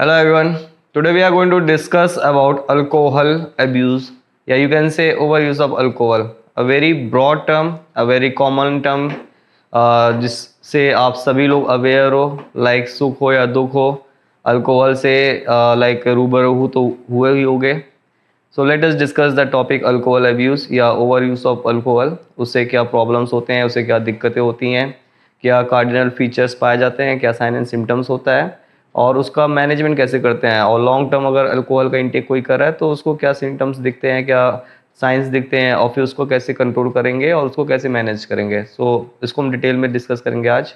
Hello everyone. Today we are going to discuss about alcohol abuse. Yeah, you can say overuse of alcohol. A very broad term, a very common term, जिससे आप सभी लोग aware हो, like सुख हो या दुख हो, अल्कोहल से लाइक रूबरू हो तो हुए ही होगे. So let us discuss the topic alcohol abuse या ओवर यूज़ ऑफ अल्कोहल. उससे क्या प्रॉब्लम्स होते हैं, उससे क्या दिक्कतें होती हैं, क्या कार्डिनल फीचर्स पाए जाते हैं, क्या साइन एंड सिम्टम्स होता है और उसका मैनेजमेंट कैसे करते हैं. और लॉन्ग टर्म अगर अल्कोहल का इंटेक कोई कर रहा है तो उसको क्या सिम्टम्स दिखते हैं, क्या साइंस दिखते हैं और फिर उसको कैसे कंट्रोल करेंगे और उसको कैसे मैनेज करेंगे. इसको हम डिटेल में डिस्कस करेंगे आज.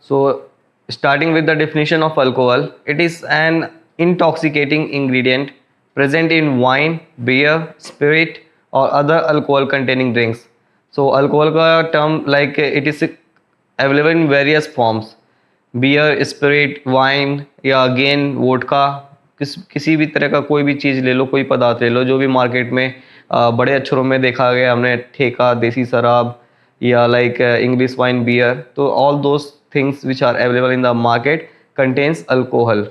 So starting with the definition of alcohol, it is an intoxicating ingredient present in wine, beer, spirit or other alcohol containing drinks. So alcohol का term like it is available in various forms. Beer, spirit, wine या again vodka, किसी भी तरह का कोई भी चीज़ ले लो, कोई पदार्थ ले लो जो भी मार्केट में बड़े अक्षरों में देखा गया हमने, ठेका, देसी शराब या लाइक इंग्लिश वाइन, बियर. तो all those things which are available in the market contains alcohol.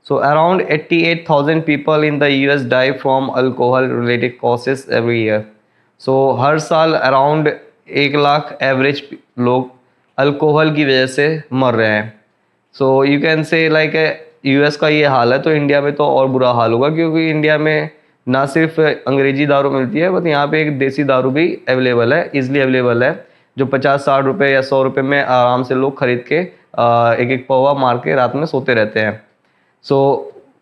So around 88,000 people in the US die from alcohol related causes every year. So हर साल around 1 लाख एवरेज लोग alcohol की वजह से मर रहे हैं. So you can say like US का ये हाल है तो इंडिया में तो और बुरा हाल होगा, क्योंकि इंडिया में ना सिर्फ अंग्रेजी दारू मिलती है बट यहाँ पे एक देसी दारू भी अवेलेबल है, ईजिली अवेलेबल है, जो 50-60 रुपये या 100 रुपये में आराम से लोग खरीद के एक एक पौवा मार के रात में सोते रहते हैं. सो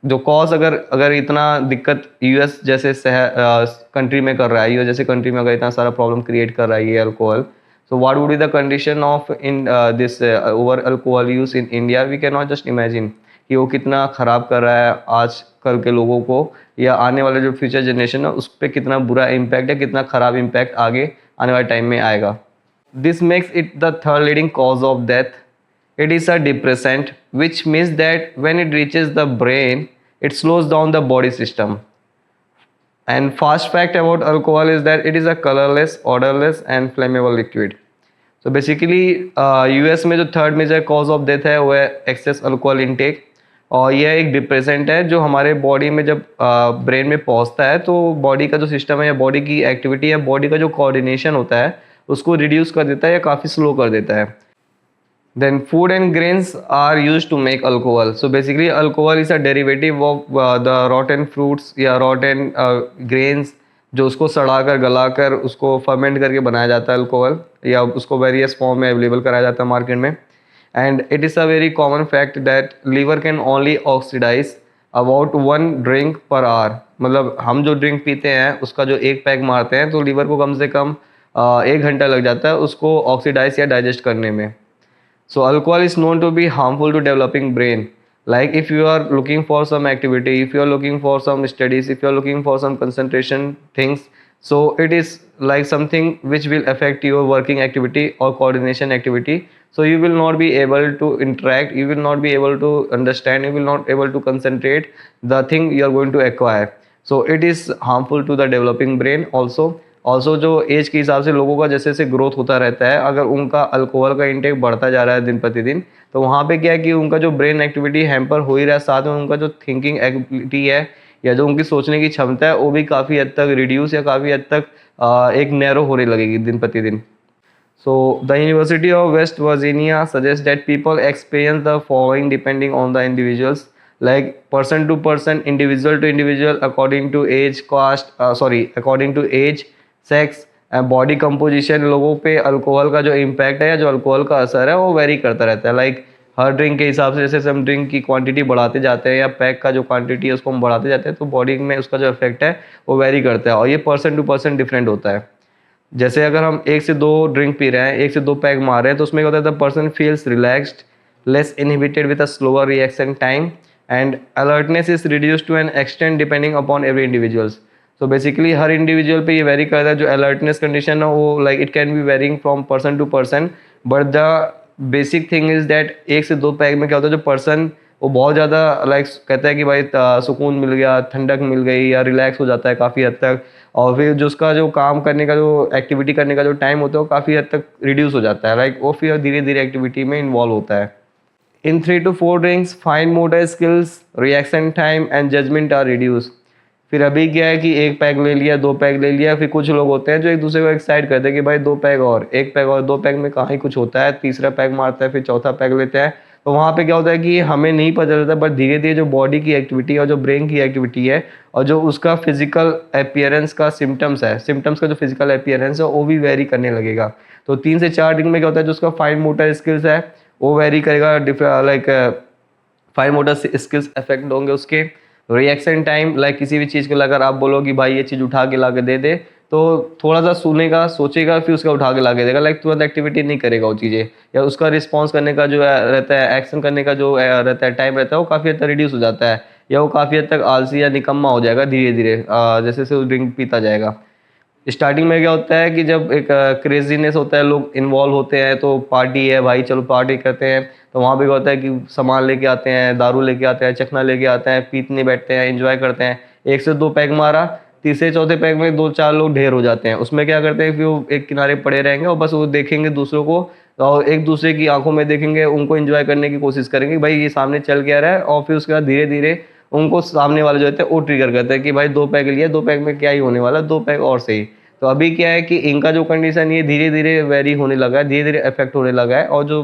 जो कॉज अगर इतना दिक्कत यूएस जैसे कंट्री में कर रहा है, यूएस जैसे कंट्री में अगर इतना सारा प्रॉब्लम क्रिएट कर रहा है ये alcohol, so what would be the condition of in this over alcohol use in India. We can not just imagine कि वो कितना ख़राब कर रहा है आज कल के लोगों को, या आने वाले जो फ्यूचर जनरेशन है उस पर कितना बुरा इम्पैक्ट है, कितना ख़राब इम्पैक्ट आगे आने वाले टाइम में आएगा. This makes it the third leading cause of death. It is a depressant, which means that when it reaches the brain, it slows down the body system. And fast fact about alcohol is that it is a colorless, odorless and flammable liquid. So basically US में जो third major cause of death है वो है access alcohol intake, और यह एक depressant है जो हमारे बॉडी में जब ब्रेन में पहुंचता है तो बॉडी का जो सिस्टम है या बॉडी की एक्टिविटी या बॉडी का जो कोऑर्डिनेशन होता है उसको रिड्यूस कर देता है या काफ़ी स्लो कर देता है. Then food and grains are used to make alcohol. So basically alcohol is a derivative of the rotten fruits या rotten grains, जो उसको सड़ाकर गलाकर उसको फर्मेंट करके बनाया जाता है अल्कोहल, या उसको वेरियस फॉर्म में अवेलेबल कराया जाता है मार्केट में. And it is a very common fact that liver can only oxidize about 1 drink per hour. मतलब हम जो ड्रिंक पीते हैं उसका जो एक पैक मारते हैं तो लीवर को कम से कम 1 घंटा लग जाता है उसको ऑक्सीडाइज या डाइजेस्ट करने में. So alcohol is known to be harmful to developing brain. Like if you are looking for some activity, if you are looking for some studies, if you are looking for some concentration things, so it is like something which will affect your working activity or coordination activity. So you will not be able to interact, you will not be able to understand, you will not able to concentrate the thing you are going to acquire. So it is harmful to the developing brain also. जो as के हिसाब से लोगों का जैसे जैसे growth होता रहता है, अगर उनका अल्कोहल का इंटेक बढ़ता जा रहा है दिन प्रतिदिन, तो वहाँ पे क्या है कि उनका जो ब्रेन एक्टिविटी हैम्पर हो ही रहा है, साथ में उनका जो थिंकिंग एबिलिटी है या जो उनकी सोचने की क्षमता है वो भी काफ़ी हद तक रिड्यूस या काफ़ी हद तक एक नैरो होने लगेगी दिन प्रतिदिन. So the university of West Virginia suggest that people experience the following depending on the individuals, like person to person, individual to individual, according to age, according to age, sex and body composition. लोगों पे alcohol का जो impact है या जो alcohol का असर है वो वेरी करता रहता है. लाइक हर ड्रिंक के हिसाब से जैसे हम ड्रिंक की क्वांटिटी बढ़ाते जाते हैं या पैक का जो क्वांटिटी है उसको हम बढ़ाते जाते हैं तो बॉडी में उसका जो इफेक्ट है वो वेरी करता है, और ये पर्सन टू पर्सन डिफरेंट होता है. जैसे अगर हम 1 से 2 ड्रिंक पी रहे हैं, 1 से 2 पैक मार रहे हैं, तो उसमें क्या होता है, the person feels relaxed, less inhibited with a slower reaction time and alertness is reduced to an extent depending upon every individuals. तो बेसिकली हर इंडिविजुअल पे ये वेरी करता है. जो अलर्टनेस कंडीशन है वो like it can be varying from person to person, but the basic thing is that 1 से 2 पैक में क्या होता है, जो पर्सन वो बहुत ज़्यादा लाइक कहता है कि भाई सुकून मिल गया, ठंडक मिल गई, या रिलैक्स हो जाता है काफ़ी हद तक, और फिर जो उसका जो काम करने का जो एक्टिविटी करने का जो टाइम होता है वो काफ़ी हद तक रिड्यूस हो जाता है. लाइक वो फिर धीरे धीरे एक्टिविटी में इन्वॉल्व होता है. In 3 to 4 drinks fine motor skills, reaction time and judgment are reduce. फिर अभी क्या है कि 1 पैग ले लिया, 2 पैग ले लिया, फिर कुछ लोग होते हैं जो एक दूसरे को एक्साइट करते हैं कि भाई 2 पैग और, 1 पैग और, 2 पैग में कहाँ ही कुछ होता है, तीसरा पैग मारता है, फिर चौथा पैग लेते हैं। तो वहाँ पे क्या होता है कि हमें नहीं पता चलता, बट धीरे धीरे जो बॉडी की एक्टिविटी और जो ब्रेन की एक्टिविटी है और जो उसका फिजिकल अपियरेंस का सिम्टम्स है, सिम्टम्स का जो फिजिकल अपियरेंस है वो भी वेरी करने लगेगा। तो 3 से 4 ड्रिंक में क्या होता है, जो उसका फाइन मोटर स्किल्स है वो वेरी करेगा, like fine motor skills affect होंगे उसके। रिएक्शन टाइम, लाइक किसी भी चीज़ को लेकर आप बोलो कि भाई ये चीज़ उठा के ला के दे दे, तो थोड़ा सा सुनेगा, सोचेगा, फिर उसका उठा के ला के देगा, लाइक तुरंत एक्टिविटी नहीं करेगा वो चीज़ें, या उसका रिस्पॉन्स करने का जो रहता है, एक्शन करने का जो रहता है टाइम रहता है वो काफ़ी हद तक रिड्यूस हो जाता है, या वो काफ़ी हद तक आलसी या निकम्मा हो जाएगा धीरे धीरे जैसे जैसे वो ड्रिंक पीता जाएगा। स्टार्टिंग में क्या होता है कि जब एक क्रेजीनेस होता है, लोग इन्वॉल्व होते हैं, तो पार्टी है भाई चलो पार्टी करते हैं, तो वहाँ पे क्या होता है कि सामान लेके आते हैं, दारू लेके आते हैं, चखना लेके आते हैं, पीतने बैठते हैं, एंजॉय करते हैं। 1 से 2 पैग मारा, तीसरे चौथे पैग में 2-4 लोग ढेर हो जाते हैं। उसमें क्या करते हैं, फिर वो एक किनारे पड़े रहेंगे और बस वो देखेंगे दूसरों को, और एक दूसरे की आंखों में देखेंगे, उनको एंजॉय करने की कोशिश करेंगे भाई ये सामने चल क्या रहा है, और फिर उसके बाद धीरे धीरे उनको सामने वाले जो होते हैं वो ट्रिगर करते हैं कि भाई 2 पैग लिया, 2 पैग में क्या ही होने वाला, 2 पैग और सही। तो अभी क्या है कि इनका जो कंडीशन ये धीरे धीरे वेरी होने लगा है, धीरे धीरे इफेक्ट होने लगा है, और जो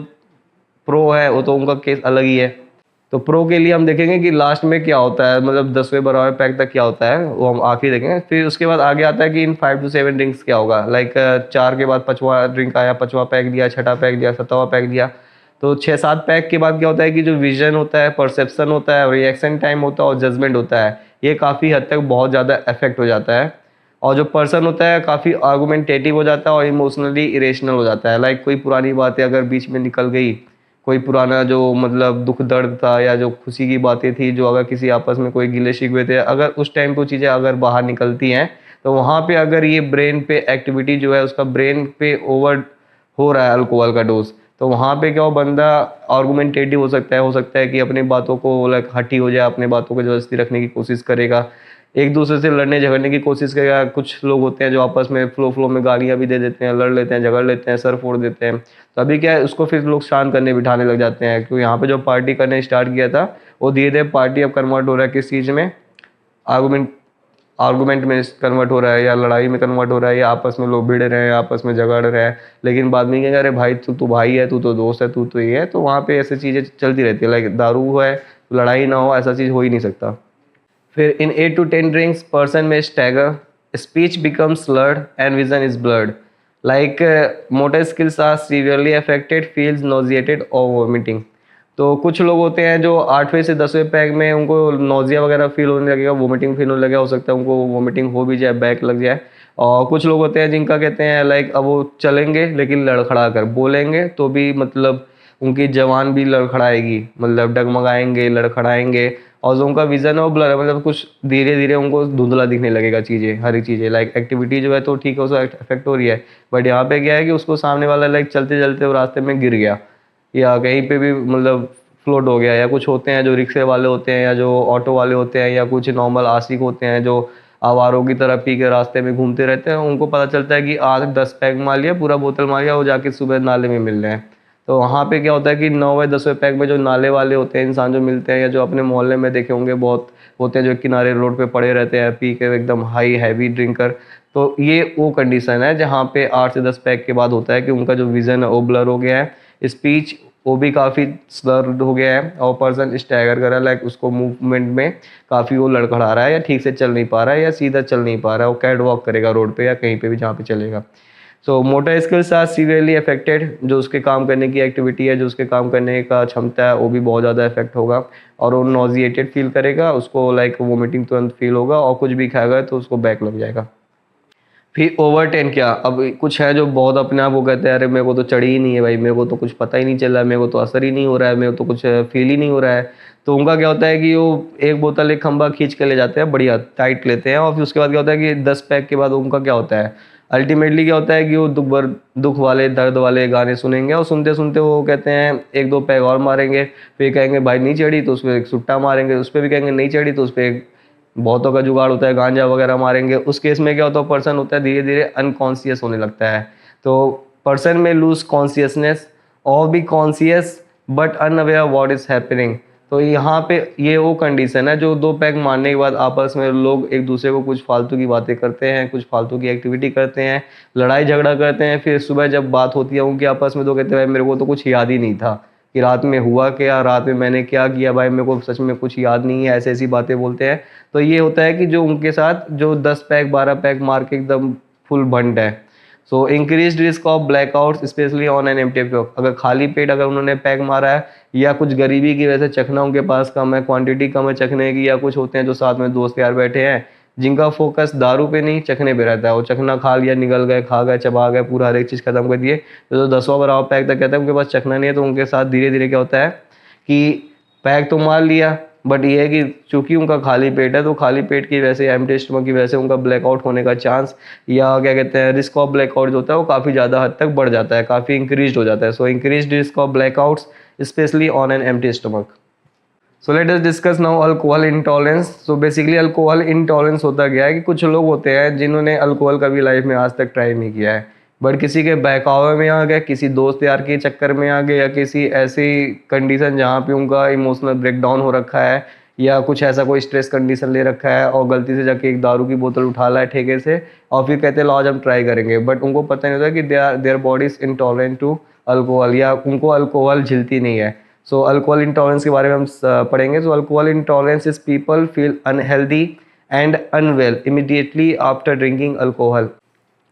प्रो है वो तो उनका केस अलग ही है। तो प्रो के लिए हम देखेंगे कि लास्ट में क्या होता है, मतलब 10वें 12वें पैक तक क्या होता है वो हम आखिर देखेंगे। फिर उसके बाद आगे आता है कि इन 5 to 7 ड्रिंक्स क्या होगा, लाइक 4 के बाद 5वां ड्रिंक आया, 5वां पैक लिया, 6ठा पैक लिया, 7वां पैक लिया। तो 6-7 पैक के बाद क्या होता है कि जो विजन होता है, परसेप्शन होता है, रिएक्शन टाइम होता है और जजमेंट होता है, ये काफ़ी हद तक बहुत ज़्यादा इफेक्ट हो जाता है। और जो पर्सन होता है काफ़ी आर्गुमेंटेटिव हो जाता है और इमोशनली इरेशनल हो जाता है। लाइक कोई पुरानी बातें अगर बीच में निकल गई, कोई पुराना जो मतलब दुख दर्द था या जो खुशी की बातें थी, जो अगर किसी आपस में कोई गिले शिकवे थे, अगर उस टाइम पे वो चीज़ें अगर बाहर निकलती हैं, तो वहाँ पे अगर ये ब्रेन पे एक्टिविटी जो है उसका ब्रेन पे ओवर हो रहा है अल्कोहल का डोज, तो वहाँ पे क्या वो बंदा आर्गुमेंटेटिव हो सकता है कि अपनी बातों को लाइक हठी हो जाए, अपने बातों को जबरदस्ती रखने की कोशिश करेगा, एक दूसरे से लड़ने झगड़ने की कोशिश करेगा। कुछ लोग होते हैं जो आपस में फ्लो में गालियाँ भी दे देते हैं, लड़ लेते हैं, झगड़ लेते हैं, सर फोड़ देते हैं। तो अभी क्या है, उसको फिर लोग शांत करने बिठाने लग जाते हैं, क्योंकि यहाँ पे जो पार्टी करने स्टार्ट किया था वो धीरे धीरे पार्टी अब कन्वर्ट हो रहा है किस चीज़ में, आर्गूमेंट आर्गूमेंट में कन्वर्ट हो रहा है, या लड़ाई में कन्वर्ट हो रहा है, या आपस में लोग भिड़ रहे हैं, आपस में झगड़ रहे हैं। लेकिन बाद में कहेंगे अरे भाई तू भाई है, तू तो दोस्त है, तू तो ये है। तो वहाँ पे ऐसी चीज़ें चलती रहती है, लाइक दारू है तो लड़ाई ना हो, ऐसा चीज़ हो ही नहीं सकता। फिर इन 8 to 10 ड्रिंक्स पर्सन में stagger, speech becomes slurred and vision is blurred, like motor skills are severely affected, feels nauseated और वोमिटिंग। तो कुछ लोग होते हैं जो 8वें से 10वें पैग में उनको नोजिया वगैरह फील होने लगेगा, वोमिटिंग फील होने लगेगा, हो सकता है उनको वोमिटिंग हो भी जाए, बैक लग जाए। और कुछ लोग होते हैं जिनका कहते हैं लाइक अब वो चलेंगे लेकिन लड़खड़ा कर बोलेंगे, तो भी मतलब उनकी जवान भी लड़खड़ाएगी, मतलब डगमगाएंगे, लड़खड़ाएंगे, और जो उनका विजन है वो ब्लर है, मतलब कुछ धीरे धीरे उनको धुंधला दिखने लगेगा चीज़ें, हर एक चीज़ें। लाइक एक्टिविटी जो है तो ठीक है, उसको इफेक्ट हो रही है, बट यहाँ पे क्या है कि उसको सामने वाला लाइक चलते चलते वो रास्ते में गिर गया, या कहीं पे भी मतलब फ्लोट हो गया। या कुछ होते हैं जो रिक्शे वाले होते हैं, या जो ऑटो वाले होते हैं, या कुछ नॉर्मल आशिक होते हैं जो आवारों की तरह पी के रास्ते में घूमते रहते हैं, उनको पता चलता है कि आज 10 पैग मार लिया, पूरा बोतल मार लिया, वो जाके सुबह नाले में मिल रहे हैं। तो वहाँ पे क्या होता है कि 9वें 10वें पैग में जो नाले वाले होते हैं इंसान जो मिलते हैं, या जो अपने मोहल्ले में देखे होंगे बहुत होते हैं जो किनारे रोड पे पड़े रहते हैं पी के एकदम हाई हैवी ड्रिंकर, तो ये वो कंडीशन है जहाँ पे 8 से 10 पैग के बाद होता है कि उनका जो विज़न है वो ब्लर हो गया है, स्पीच वो भी काफ़ी स्लर्ड हो गया है, और पर्सन स्टैगर कर रहा है, लाइक उसको मूवमेंट में काफ़ी वो लड़खड़ा रहा है, या ठीक से चल नहीं पा रहा है, या सीधा चल नहीं पा रहा है, वो कैट वॉक करेगा रोड पे या कहीं पे भी जहाँ पे चलेगा। So motor skills are severely affected, जो उसके काम करने की एक्टिविटी है, जो उसके काम करने का क्षमता है वो भी बहुत ज़्यादा इफेक्ट होगा, और वो नॉजिएटेड फील करेगा, उसको लाइक वोमिटिंग तुरंत फील होगा, और कुछ भी खाएगा तो उसको बैक लग जाएगा। फिर ओवर 10 क्या, अब कुछ है जो बहुत अपने आप को कहते हैं अरे मेरे को तो चढ़ी ही नहीं है भाई, मेरे को तो कुछ पता ही नहीं चल रहा है, मेरे को तो असर ही नहीं हो रहा है, मेरे को तो कुछ फील ही नहीं हो रहा है। तो उनका क्या होता है कि वो एक बोतल एक खंबा खींच के ले जाते हैं, बढ़िया टाइट लेते हैं, और फिर उसके बाद क्या होता है कि 10 पैग के बाद उनका क्या होता है, अल्टीमेटली क्या होता है कि वो दुख वाले दर्द वाले गाने सुनेंगे, और सुनते सुनते वो कहते हैं 1-2 पैग और मारेंगे, फिर कहेंगे भाई नहीं चढ़ी तो उस पर एक सुट्टा मारेंगे, उस पर भी कहेंगे नहीं चढ़ी तो उस पर बहुतों का जुगाड़ होता है, गांजा वगैरह मारेंगे। उस केस में क्या होता है, पर्सन होता है धीरे धीरे अनकॉन्शियस होने लगता है। तो पर्सन में लूज कॉन्शियसनेस और be conscious but unaware what is happening. तो यहाँ पे ये वो कंडीशन है जो 2 पैग मारने के बाद आपस में लोग एक दूसरे को कुछ फालतू की बातें करते हैं, कुछ फालतू की एक्टिविटी करते हैं, लड़ाई झगड़ा करते हैं, फिर सुबह जब बात होती है उनके आपस में तो कहते हैं भाई मेरे को तो कुछ याद ही नहीं था कि रात में हुआ क्या, रात में मैंने क्या किया, भाई मेरे को सच में कुछ याद नहीं है, ऐसी ऐसी बातें बोलते हैं। तो ये होता है कि जो उनके साथ जो 10 पैग 12 पैग मार के एकदम फुल भंड है। So increase risk of blackouts specially on an empty पेट। अगर खाली पेट अगर उन्होंने पैग मारा है या कुछ गरीबी की वजह से चखना उनके पास कम है, क्वांटिटी कम है चखने की, या कुछ होते हैं जो साथ में दोस्त यार बैठे हैं जिनका फोकस दारू पे नहीं चखने पे रहता है, वो चखना खा लिया, निगल गए, खा गए, चबा गए, पूरा हर एक चीज़ खत्म कर दिए, तो 10वां बार पैक तक कहता है उनके पास चखना नहीं है, तो उनके साथ धीरे धीरे क्या होता है कि पैक तो मार लिया बट ये है कि चूंकि उनका खाली पेट है तो खाली पेट की वजह से, एम्प्टी स्टमक की वजह से उनका ब्लैकआउट होने का चांस या क्या कहते हैं रिस्क ऑफ ब्लैकआउट जो होता है वो काफ़ी ज़्यादा हद तक बढ़ जाता है, काफ़ी इंक्रीज हो जाता है। So increase risk of blackouts specially on an empty stomach. So let us discuss now alcohol intolerance. So basically alcohol intolerance होता गया है कि कुछ लोग होते हैं जिन्होंने अल्कोहल कभी लाइफ में आज तक ट्राई नहीं किया है, बट किसी के बहकावे में आ गए, किसी दोस्त यार के चक्कर में आ गए, या किसी ऐसी कंडीशन जहाँ पे उनका इमोशनल ब्रेकडाउन हो रखा है, या कुछ ऐसा कोई स्ट्रेस कंडीशन ले रखा है और गलती से जाके एक दारू की बोतल उठा ला है ठेके से और फिर कहते हैं लो आज हम ट्राई करेंगे, बट उनको पता नहीं होता कि their body is intolerant to alcohol, या उनको अल्कोहल झिलती नहीं है। सो अल्कोहल इंटॉलरेंस के बारे में हम पढ़ेंगे। So alcohol intolerance is people feel unhealthy and unwell immediately after drinking alcohol.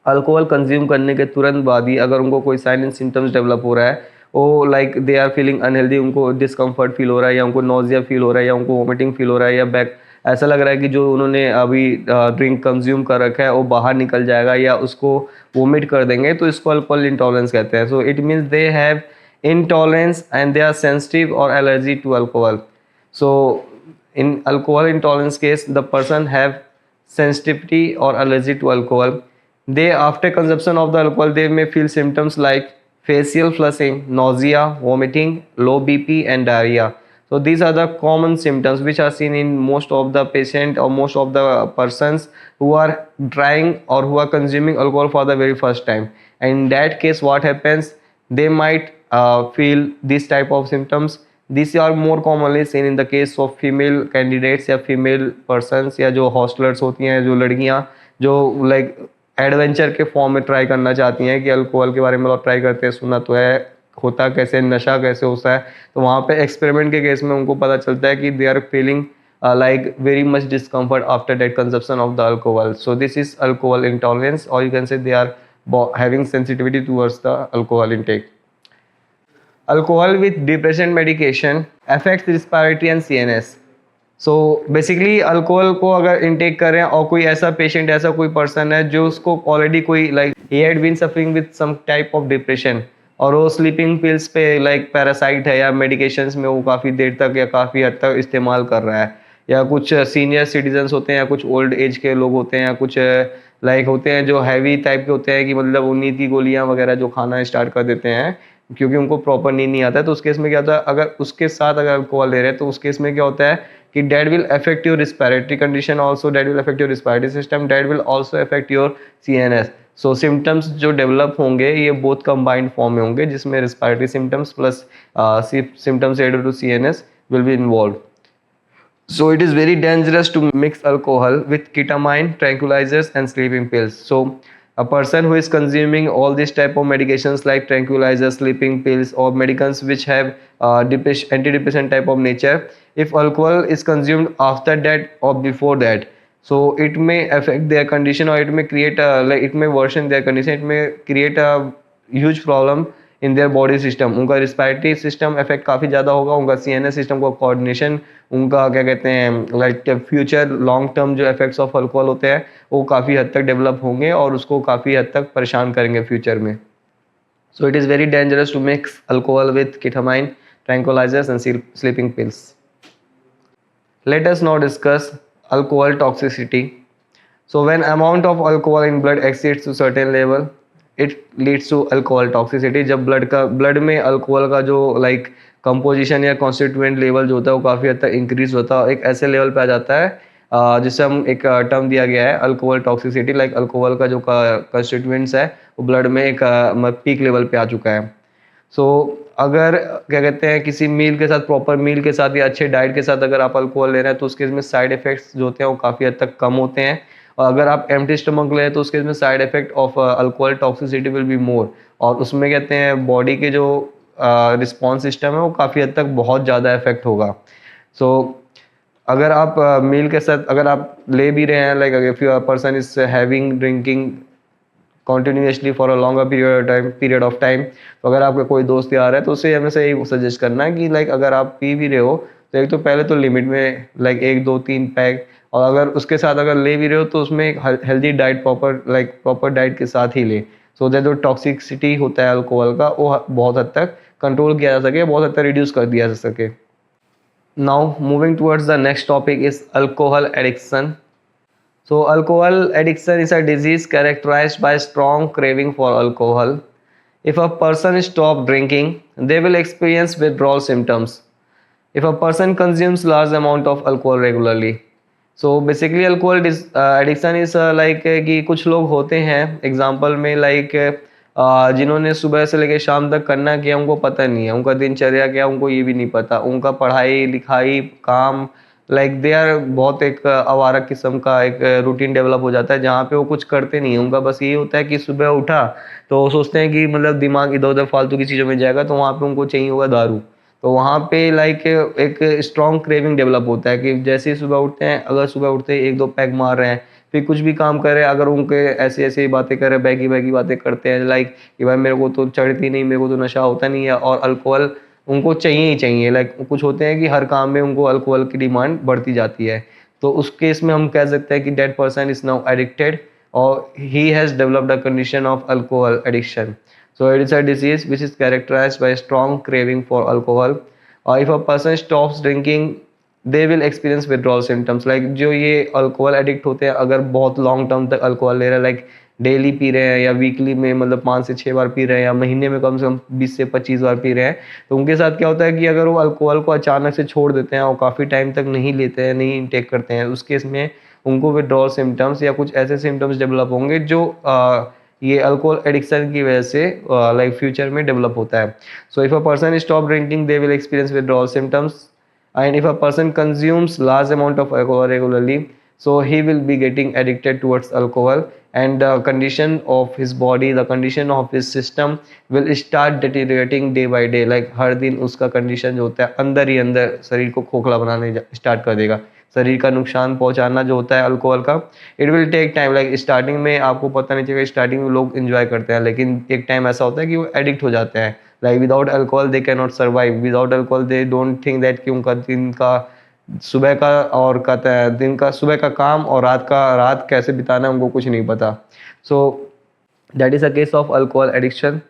Alcohol consume करने के तुरंत बाद ही अगर उनको कोई साइन एंड सिम्टम्स डेवलप हो रहा है, वो like they are feeling unhealthy, उनको डिस्कम्फर्ट फील हो रहा है, या उनको नोजिया फील हो रहा है, या उनको वोमिटिंग फील हो रहा है, या बैक ऐसा लग रहा है कि जो उन्होंने अभी ड्रिंक कंज्यूम कर रखा है वो बाहर निकल जाएगा या उसको वोमिट कर देंगे, तो इसको अल्कोहल इंटॉलरेंस कहते हैं। So it means they have intolerance and they are sensitive or allergy to alcohol. So in alcohol intolerance case the person have sensitivity or allergy to alcohol. They after consumption of the alcohol they may feel symptoms like facial flushing, nausea, vomiting, low BP and diarrhea. So these are the common symptoms which are seen in most of the patient or most of the persons who are trying or who are consuming alcohol for the very first time. And in that case what happens, they might feel this type of symptoms. These are more commonly seen in the case of female candidates या female persons या जो hostlers होती हैं, जो लड़कियां जो like adventure के form में ट्राई करना चाहती हैं कि अल्कोहल के बारे में लोग ट्राई करते हैं, सुना तो है होता कैसे, नशा कैसे होता है, तो वहाँ पे एक्सपेरिमेंट के केस में उनको पता चलता है कि they are feeling like very much discomfort after that consumption of the alcohol. So this is alcohol intolerance, or you can say they are having sensitivity towards the alcohol intake. Alcohol with depression medication affects respiratory and CNS. So basically alcohol को अगर intake करें और कोई ऐसा patient, ऐसा कोई person है जो उसको ऑलरेडी कोई like he had been suffering with some type of depression और वो स्लीपिंग पिल्स पे लाइक पैरासाइट है या मेडिकेशंस में वो काफ़ी देर तक या काफ़ी हद तक इस्तेमाल कर रहा है, या कुछ सीनियर सिटीजन्स होते हैं या कुछ ओल्ड एज के लोग होते हैं या कुछ लाइक होते हैं जो हैवी टाइप के होते हैं कि मतलब वो नींद की गोलियाँ वगैरह जो खाना स्टार्ट कर देते हैं क्योंकि उनको प्रॉपर नींद नहीं आता है, तो उस केस में क्या होता है अगर उसके साथ अगर अल्कोहल ले रहे हैं तो उस केस में क्या होता है कि that will affect your respiratory condition also, that will affect your respiratory system, that will also affect your CNS. So symptoms जो डेवलप होंगे ये बोथ कंबाइंड फॉर्म में होंगे जिसमें respiratory symptoms plus symptoms related to CNS will be involved. So it is very dangerous to mix alcohol with ketamine, tranquilizers and sleeping pills. So a person who is consuming all these type of medications like tranquilizers, sleeping pills or medicines which have antidepressant type of nature, if alcohol is consumed after that or before that, so it may affect their condition or it may create a it may worsen their condition, it may create a huge problem in their body system, उनका respiratory system effect काफ़ी ज़्यादा होगा, उनका CNS system का coordination, उनका क्या कहते हैं लाइक फ्यूचर लॉन्ग टर्म जो इफेक्ट्स ऑफ अल्कोहल होते हैं वो काफ़ी हद तक डेवलप होंगे और उसको काफ़ी हद तक परेशान करेंगे फ्यूचर में. So it is very dangerous to mix alcohol with ketamine, tranquilizers and sleeping pills. Let us now discuss alcohol toxicity. So when amount of alcohol in blood exceeds to certain level, it leads to alcohol toxicity. जब blood में alcohol का जो like composition या constituent level जो होता है वो काफ़ी हद तक इंक्रीज होता है, एक ऐसे लेवल पे आ जाता है जिससे हम एक टर्म दिया गया है अल्कोहल टॉक्सिसिटी. लाइक अल्कोहल का जो कंस्टिट्यूएंट्स है वो ब्लड में एक पीक लेवल पे आ चुका है. सो अगर क्या कहते हैं किसी मील के साथ, प्रॉपर मील के साथ या अच्छे डाइट के साथ अगर आप अल्कोहल ले रहे हैं तो उसके इसमें साइड इफेक्ट्स जो होते हैं वो काफ़ी हद तक कम होते हैं। और अगर आप एम्प्टी स्टमक ले रहे हैं तो उसके इसमें side effect of alcohol toxicity will be more, और उसमें कहते हैं बॉडी के जो रिस्पॉन्स सिस्टम है वो काफ़ी हद तक बहुत ज़्यादा इफेक्ट होगा। सो अगर आप मील के साथ अगर आप ले भी रहे हैं, like if you person is having drinking continuously for a longer period of time, तो अगर आपका कोई दोस्त यार है तो उसे हमेशा यही सजेस्ट करना है कि लाइक अगर आप पी भी रहे हो तो एक तो पहले तो लिमिट में, लाइक 1 2 3 पैक, और अगर उसके साथ अगर ले भी रहे हो तो उसमें एक हेल्दी डाइट, प्रॉपर डाइट के साथ ही ले, सो दैट जो टॉक्सिसिटी होता है अल्कोहल का वो बहुत हद तक कंट्रोल किया जा सके, बहुत हद तक रिड्यूस कर दिया जा सके। Now moving towards the next topic is alcohol addiction. So, alcohol addiction is a disease characterized by strong craving for alcohol. If a person stops drinking, they will experience withdrawal symptoms. If a person consumes large amount of alcohol regularly. So basically alcohol addiction is like कि कुछ लोग होते हैं example में, like जिन्होंने सुबह से लेकर शाम तक करना क्या उनको पता नहीं है, उनका दिनचर्या क्या उनको ये भी नहीं पता, उनका पढ़ाई लिखाई काम, लाइक दे आर बहुत एक आवारा किस्म का एक रूटीन डेवलप हो जाता है जहाँ पे वो कुछ करते नहीं है। उनका बस ये होता है कि सुबह उठा तो वो सोचते हैं कि मतलब दिमाग इधर उधर फालतू की चीज़ों में जाएगा, तो वहाँ पे उनको चाहिए होगा दारू। तो वहाँ पे लाइक एक स्ट्रॉन्ग क्रेविंग डेवलप होता है कि जैसे ही सुबह उठते हैं, अगर सुबह उठते ही 1 2 पैग मार रहे हैं, फिर कुछ भी काम कर रहे हैं, अगर उनके ऐसी ऐसी बातें कर रहे हैं, बैगी बैगी बातें करते हैं, लाइक कि भाई मेरे को तो चढ़ती नहीं, मेरे को तो नशा होता नहीं है, और अल्कोहल उनको चाहिए ही चाहिए। लाइक कुछ होते हैं कि हर काम में उनको अल्कोहल की डिमांड बढ़ती जाती है। तो उस केस में हम कह सकते हैं कि that person is now addicted और he has developed a condition of alcohol addiction. So it is a disease which is characterized by strong craving for alcohol. Or if a person stops drinking, they will experience withdrawal symptoms. Like जो ये alcohol addict होते हैं, अगर बहुत long term तक alcohol ले रहे हैं, लाइक डेली पी रहे हैं या वीकली में मतलब 5 से 6 बार पी रहे हैं या महीने में कम से कम 20 से 25 बार पी रहे हैं, तो उनके साथ क्या होता है कि अगर वो अल्कोहल को अचानक से छोड़ देते हैं और काफ़ी टाइम तक नहीं लेते हैं, नहीं इंटेक करते हैं, उस केस में उनको विड्रॉल सिम्टम्स या कुछ ऐसे सिम्टम्स डेवलप होंगे जो ये अल्कोहल एडिक्शन की वजह से लाइक फ्यूचर में डेवलप होता है। So if a person stop drinking they will experience withdrawal symptoms, and if a person consumes large amount of alcohol regularly, so he will be getting addicted towards alcohol, and the condition of his body, the condition of his system will start deteriorating day by day. Like हर दिन उसका condition जो होता है अंदर ही अंदर शरीर को खोखला बनाने स्टार्ट कर देगा, शरीर का नुकसान पहुंचाना जो होता है अल्कोहल का। It will take time, like starting में आपको पता नहीं चलेगा, स्टार्टिंग में लोग एंजॉय करते हैं, लेकिन एक टाइम ऐसा होता है कि वो एडिक्ट हो जाते हैं। Like without alcohol they can not survive, without alcohol they don't think that कि उनका दिन का सुबह का और कहता है दिन का सुबह का काम और रात कैसे बिताना है उनको कुछ नहीं पता। So that is a case of alcohol addiction.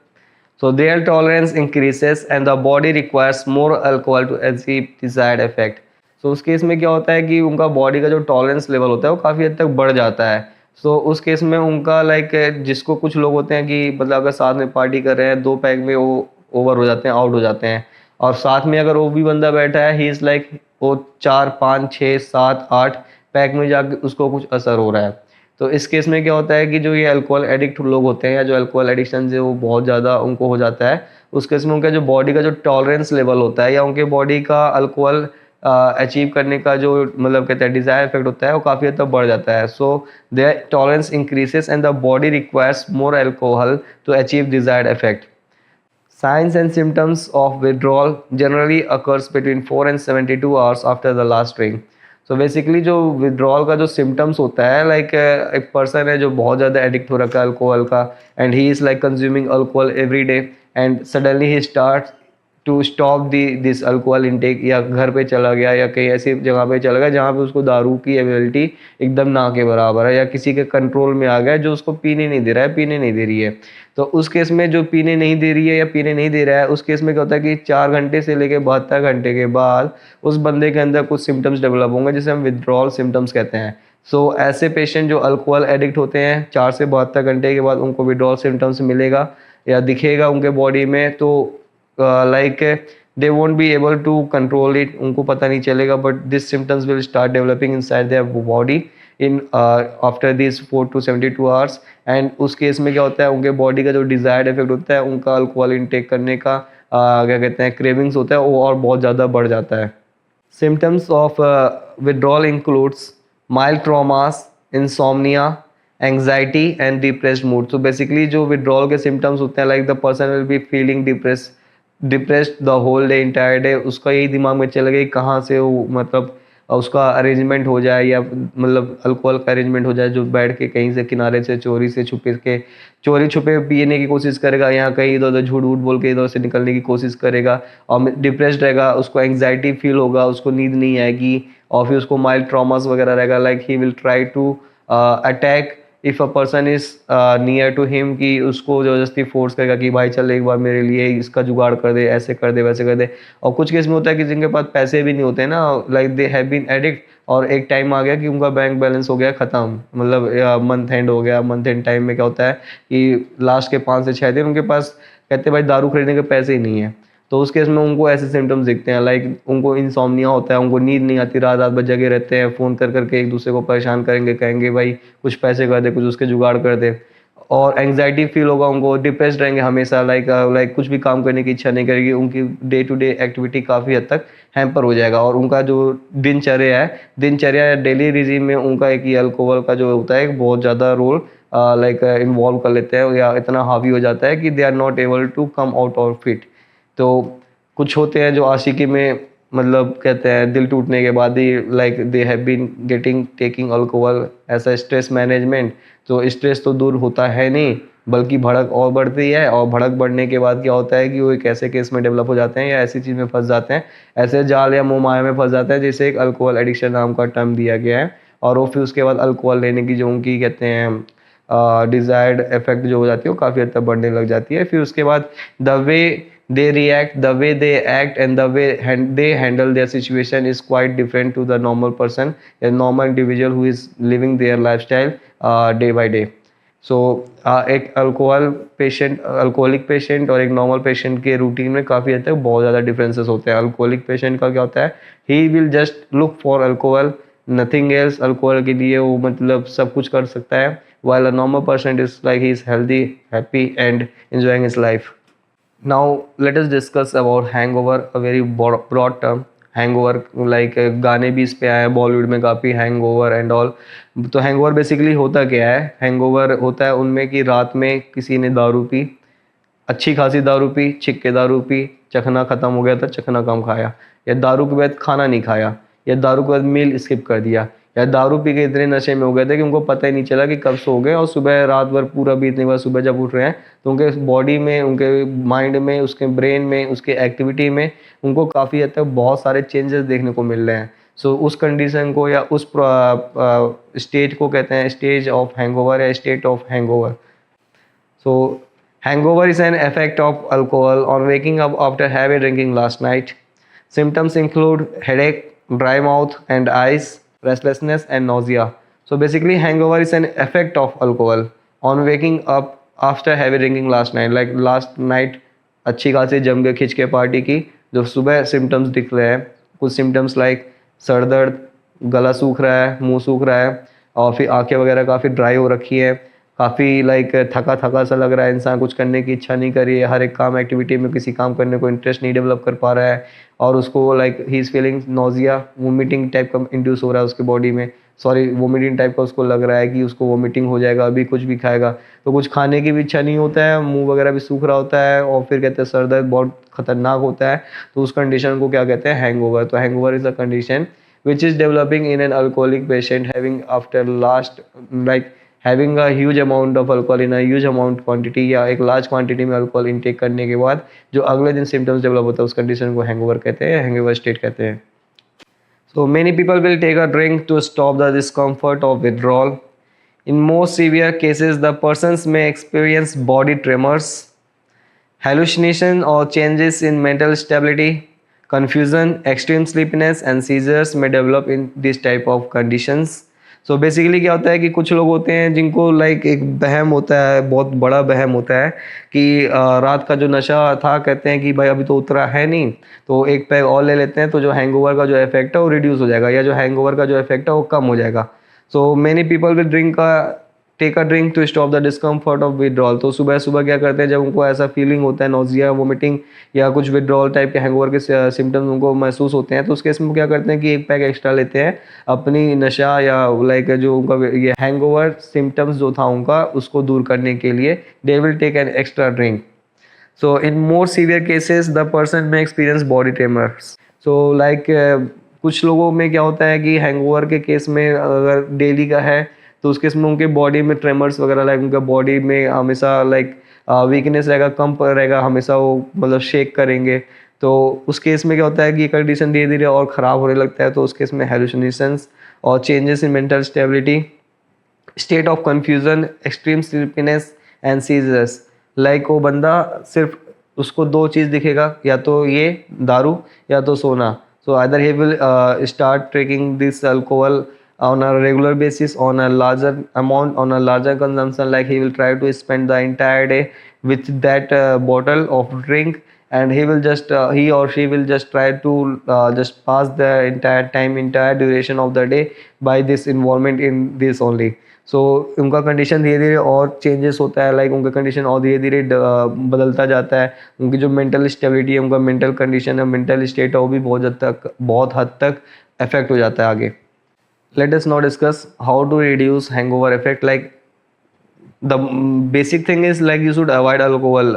So their tolerance increases and the body requires more alcohol to achieve desired effect. So उस केस में क्या होता है कि उनका बॉडी का जो टॉलरेंस लेवल होता है वो काफ़ी हद तक बढ़ जाता है। सो उस केस में उनका लाइक जिसको कुछ लोग होते हैं कि मतलब अगर साथ में पार्टी कर रहे हैं 2 पैग में वो ओवर हो जाते हैं, आउट हो जाते हैं, और साथ में अगर वो भी बंदा बैठा है ही इज़ लाइक वो 4 5 6 7 8 पैग में जाके उसको कुछ असर हो रहा है। तो इस केस में क्या होता है कि जो ये अल्कोहल एडिक्ट लोग होते हैं या जो अल्कोहल एडिक्शन से वो बहुत ज़्यादा उनको हो जाता है, उस केस में उनका जो बॉडी का जो टॉलरेंस लेवल होता है या उनके बॉडी का अल्कोहल अचीव करने का जो मतलब कहते हैं डिज़ायर इफेक्ट होता है वो काफ़ी हद तक बढ़ जाता है। So their tolerance increases and the body requires more alcohol to achieve desired effect. Signs and symptoms of withdrawal generally occurs between 4 and 72 hours after the last drink. So basically जो withdrawal का जो symptoms होता है, like एक person है जो बहुत ज़्यादा addict हो रखा है अल्कोहल का, and he is like consuming alcohol every day, and suddenly he starts to stop this alcohol intake, या घर पे चला गया या कहीं ऐसी जगह पे चला गया जहाँ पे उसको दारू की अवेलेबिलिटी एकदम ना के बराबर है, या किसी के कंट्रोल में आ गया जो उसको पीने नहीं दे रहा है, पीने नहीं दे रही है। तो उस केस में जो पीने नहीं दे रही है या पीने नहीं दे रहा है, उस केस में क्या होता है कि 4 घंटे से लेकर 72 घंटे के बाद उस बंदे के अंदर कुछ सिम्टम्स डेवलप होंगे जिसे हम विथड्रॉल सिम्टम्स कहते हैं। सो ऐसे पेशेंट जो अल्कोहल एडिक्ट होते हैं 4 से 72 घंटे के बाद उनको विथड्रॉल सिम्टम्स मिलेगा या दिखेगा उनके बॉडी में, तो like they won't be able to control it, उनको पता नहीं चलेगा, but these symptoms will start developing inside their body in after these 4 to 72 hours, and उस केस में क्या होता है उनके बॉडी का जो डिज़ायर्ड इफेक्ट होता है उनका अल्कोहल इनटेक करने का क्या कहते हैं क्रेविंग्स होता है वो और बहुत ज़्यादा बढ़ जाता है। Symptoms of withdrawal includes mild tremors, insomnia, anxiety and depressed mood. तो बेसिकली जो विड्रॉल के सिम्टम्स होते हैं like the person will be feeling depressed the whole day entire day. उसका यही दिमाग में चलेगा कि कहाँ से वो मतलब उसका अरेंजमेंट हो जाए या मतलब अल्कोहल का अरेंजमेंट हो जाए, जो बैठ के कहीं से किनारे से चोरी से छुपे के चोरी छुपे पीने की कोशिश करेगा या कहीं इधर उधर झूठ वूठ बोल के इधर से निकलने की कोशिश करेगा और डिप्रेस्ड रहेगा, उसको एंग्जाइटी फील होगा, उसको नींद नहीं आएगी और फिर उसको माइल्ड ट्रॉमास वगैरह रहेगा। Like he will try to attack if a person is near to him, कि उसको ज़बरदस्ती फोर्स करेगा कि भाई चल एक बार मेरे लिए इसका जुगाड़ कर दे, ऐसे कर दे वैसे कर दे। और कुछ केस में होता है कि जिनके पास पैसे भी नहीं होते ना, like they have been addict और एक टाइम आ गया कि उनका बैंक बैलेंस हो गया ख़त्म, मतलब मंथ एंड हो गया। मंथ एंड टाइम में क्या होता है कि लास्ट के 5 से 6 दिन उनके पास कहते हैं भाई दारू खरीदने के पैसे ही नहीं है। तो उस केस में उनको ऐसे सिम्टम्स दिखते हैं, लाइक उनको इंसोम्निया होता है, उनको नींद नहीं आती, रात रात भर जगे रहते हैं, फ़ोन कर करके एक दूसरे को परेशान करेंगे, कहेंगे भाई कुछ पैसे कर दे, कुछ उसके जुगाड़ कर दे। और एंग्जाइटी फील होगा उनको, डिप्रेस्ड रहेंगे हमेशा, लाइक कुछ भी काम करने की इच्छा नहीं करेगी, उनकी डे टू डे एक्टिविटी काफ़ी हद तक हैम्पर हो जाएगा। और उनका जो दिनचर्या या डेली रिजीम में उनका एक ये अल्कोहल का जो होता है एक बहुत ज़्यादा रोल लाइक इन्वॉल्व कर लेते हैं या इतना हावी हो जाता है कि they are not able to come out of it. तो कुछ होते हैं जो आशिकी में मतलब कहते हैं दिल टूटने के बाद ही like they have been getting taking alcohol as a stress management. तो स्ट्रेस तो दूर होता है नहीं बल्कि भड़क और बढ़ती है, और भड़क बढ़ने के बाद क्या होता है कि वो एक ऐसे केस में डेवलप हो जाते हैं या ऐसी चीज़ में फंस जाते हैं, ऐसे जाल या मोह माया में फंस जाते हैं जिसे एक अल्कोहल एडिक्शन नाम का टर्म दिया गया है। और वो फिर उसके बाद अल्कोहल लेने की जो उनकी कहते हैं डिज़ायर्ड इफेक्ट जो हो जाती है वो काफ़ी हद तक बढ़ने लग जाती है। फिर उसके बाद the way they react, the way they act and the way they handle their situation is quite different to the normal person, a normal individual who is living their lifestyle day by day. So एक alcoholic patient और एक normal patient के routine में काफ़ी हद तक बहुत ज़्यादा डिफरेंसेस होते हैं। अल्कोहलिक पेशेंट का क्या होता है, he will just look for alcohol, nothing else. Alcohol के लिए वो मतलब सब कुछ कर सकता है, while a normal person is like he is healthy, happy and enjoying his life. Now let us discuss about hangover, a very broad term. Hangover like गाने भी इस पे आए हैं बॉलीवुड में काफ़ी, हैंगओवर एंड ऑल। तो हैंगओवर बेसिकली होता क्या है, हैंगओवर होता है उनमें कि रात में किसी ने दारू पी, अच्छी खासी दारू पी, छिक के दारू पी, चखना ख़त्म हो गया था, चखना कम खाया, या दारू के बाद खाना नहीं खाया, या दारू के बाद मील स्किप कर दिया, या दारू पी के इतने नशे में हो गए थे कि उनको पता ही नहीं चला कि कब सो गए और सुबह रात भर पूरा बीतने के बाद सुबह जब उठ रहे हैं तो उनके बॉडी में, उनके माइंड में, उसके ब्रेन में, उसके एक्टिविटी में उनको काफ़ी हद तक बहुत सारे चेंजेस देखने को मिल रहे हैं। सो उस कंडीशन को या उस स्टेज को कहते हैं स्टेज ऑफ हैंगओवर या state of hangover. So hangover is an effect of alcohol on waking up after heavy drinking last night. Symptoms include headache, dry mouth and eyes, restlessness and nausea. So basically hangover is an effect of alcohol on waking up after heavy drinking last night. Like last night अच्छी खासी जम के खिंच के party की, जो सुबह symptoms दिख रहे हैं, कुछ सिम्टम्स लाइक सर दर्द, गला सूख रहा है, मुंह सूख रहा है और फिर आंखें वगैरह काफ़ी ड्राई हो रखी है, काफ़ी लाइक थका थका सा लग रहा है, इंसान कुछ करने की इच्छा नहीं कर रही है, हर एक काम एक्टिविटी में किसी काम करने को इंटरेस्ट नहीं डेवलप कर पा रहा है, और उसको like he is feeling nausea, vomiting type का इंड्यूस हो रहा है उसके बॉडी में, वोमिटिंग टाइप का उसको लग रहा है कि उसको वोमिटिंग हो जाएगा अभी कुछ भी खाएगा, तो कुछ खाने की भी इच्छा नहीं होता है, मुंह वगैरह भी सूख रहा होता है, और फिर कहते हैं सर दर्द बहुत खतरनाक होता है। तो उस कंडीशन को क्या कहते हैं, हैंगओवर। तो hangover is a condition which is developing in an alcoholic patient having a huge amount of alcohol in a huge amount quantity या एक large quantity में alcohol intake करने के बाद जो अगले दिन symptoms develop होता है उस condition को hangover कहते हैं, hangover state कहते हैं। So many people will take a drink to stop the discomfort of withdrawal. In most severe cases, the persons may experience body tremors, hallucination or changes in mental stability, confusion, extreme sleepiness and seizures may develop in this type of conditions. So basically क्या होता है कि कुछ लोग होते हैं जिनको like एक बहम होता है, बहुत बड़ा बहम होता है कि रात का जो नशा था कहते हैं कि भाई अभी तो उतरा है नहीं, तो एक पैग और ले लेते हैं तो जो हैंगओवर का जो इफेक्ट है वो रिड्यूस हो जाएगा, या जो हैंगओवर का जो इफेक्ट है वो कम हो जाएगा। So many people will drink take a drink to stop the discomfort of withdrawal. तो सुबह सुबह क्या करते हैं, जब उनको ऐसा फीलिंग होता है, नोजिया, वोमिटिंग या कुछ विड्रॉल टाइप के हैंगओवर के सिम्टम्स उनको महसूस होते हैं, तो उसके इसमें क्या करते हैं कि एक पैक एक्स्ट्रा लेते हैं अपनी नशा या लाइक जो उनका ये हैंगओवर सिम्टम्स जो था उनका, उसको दूर करने के लिए they will take an extra drink. So in more severe cases, the person may experience body tremors. So like कुछ लोगों में क्या होता है कि हैंगओवर के केस में अगर डेली का है तो उस केस में उनके बॉडी में ट्रेमर्स वगैरह, लाइक उनका बॉडी में हमेशा लाइक वीकनेस रहेगा, कंप रहेगा, हमेशा वो मतलब शेक करेंगे। तो उस केस में क्या होता है कि कंडीशन धीरे धीरे और ख़राब होने लगता है। तो उस केस में हेलुसिनेशंस और changes in mental stability, state of confusion, extreme sleepiness and seizures. Like वो बंदा सिर्फ उसको दो चीज़ दिखेगा, या तो ये दारू या तो सोना। So either he will start taking this alcohol on a regular basis, on a larger amount, on a larger consumption, like he will try to spend the entire day with that bottle of drink, and he will just he or she will just try to just pass the entire time, entire duration of the day by this involvement in this only. सो उनका condition धीरे धीरे और changes होता है, like उनका condition और धीरे धीरे बदलता जाता है। उनकी जो मेंटल स्टेबिलिटी है, उनका मेंटल कंडीशन है, मेंटल स्टेट है, वो भी बहुत हद तक अफेक्ट हो जाता है आगे। Let us now discuss how to reduce hangover effect. Like the basic thing is like you should avoid alcohol.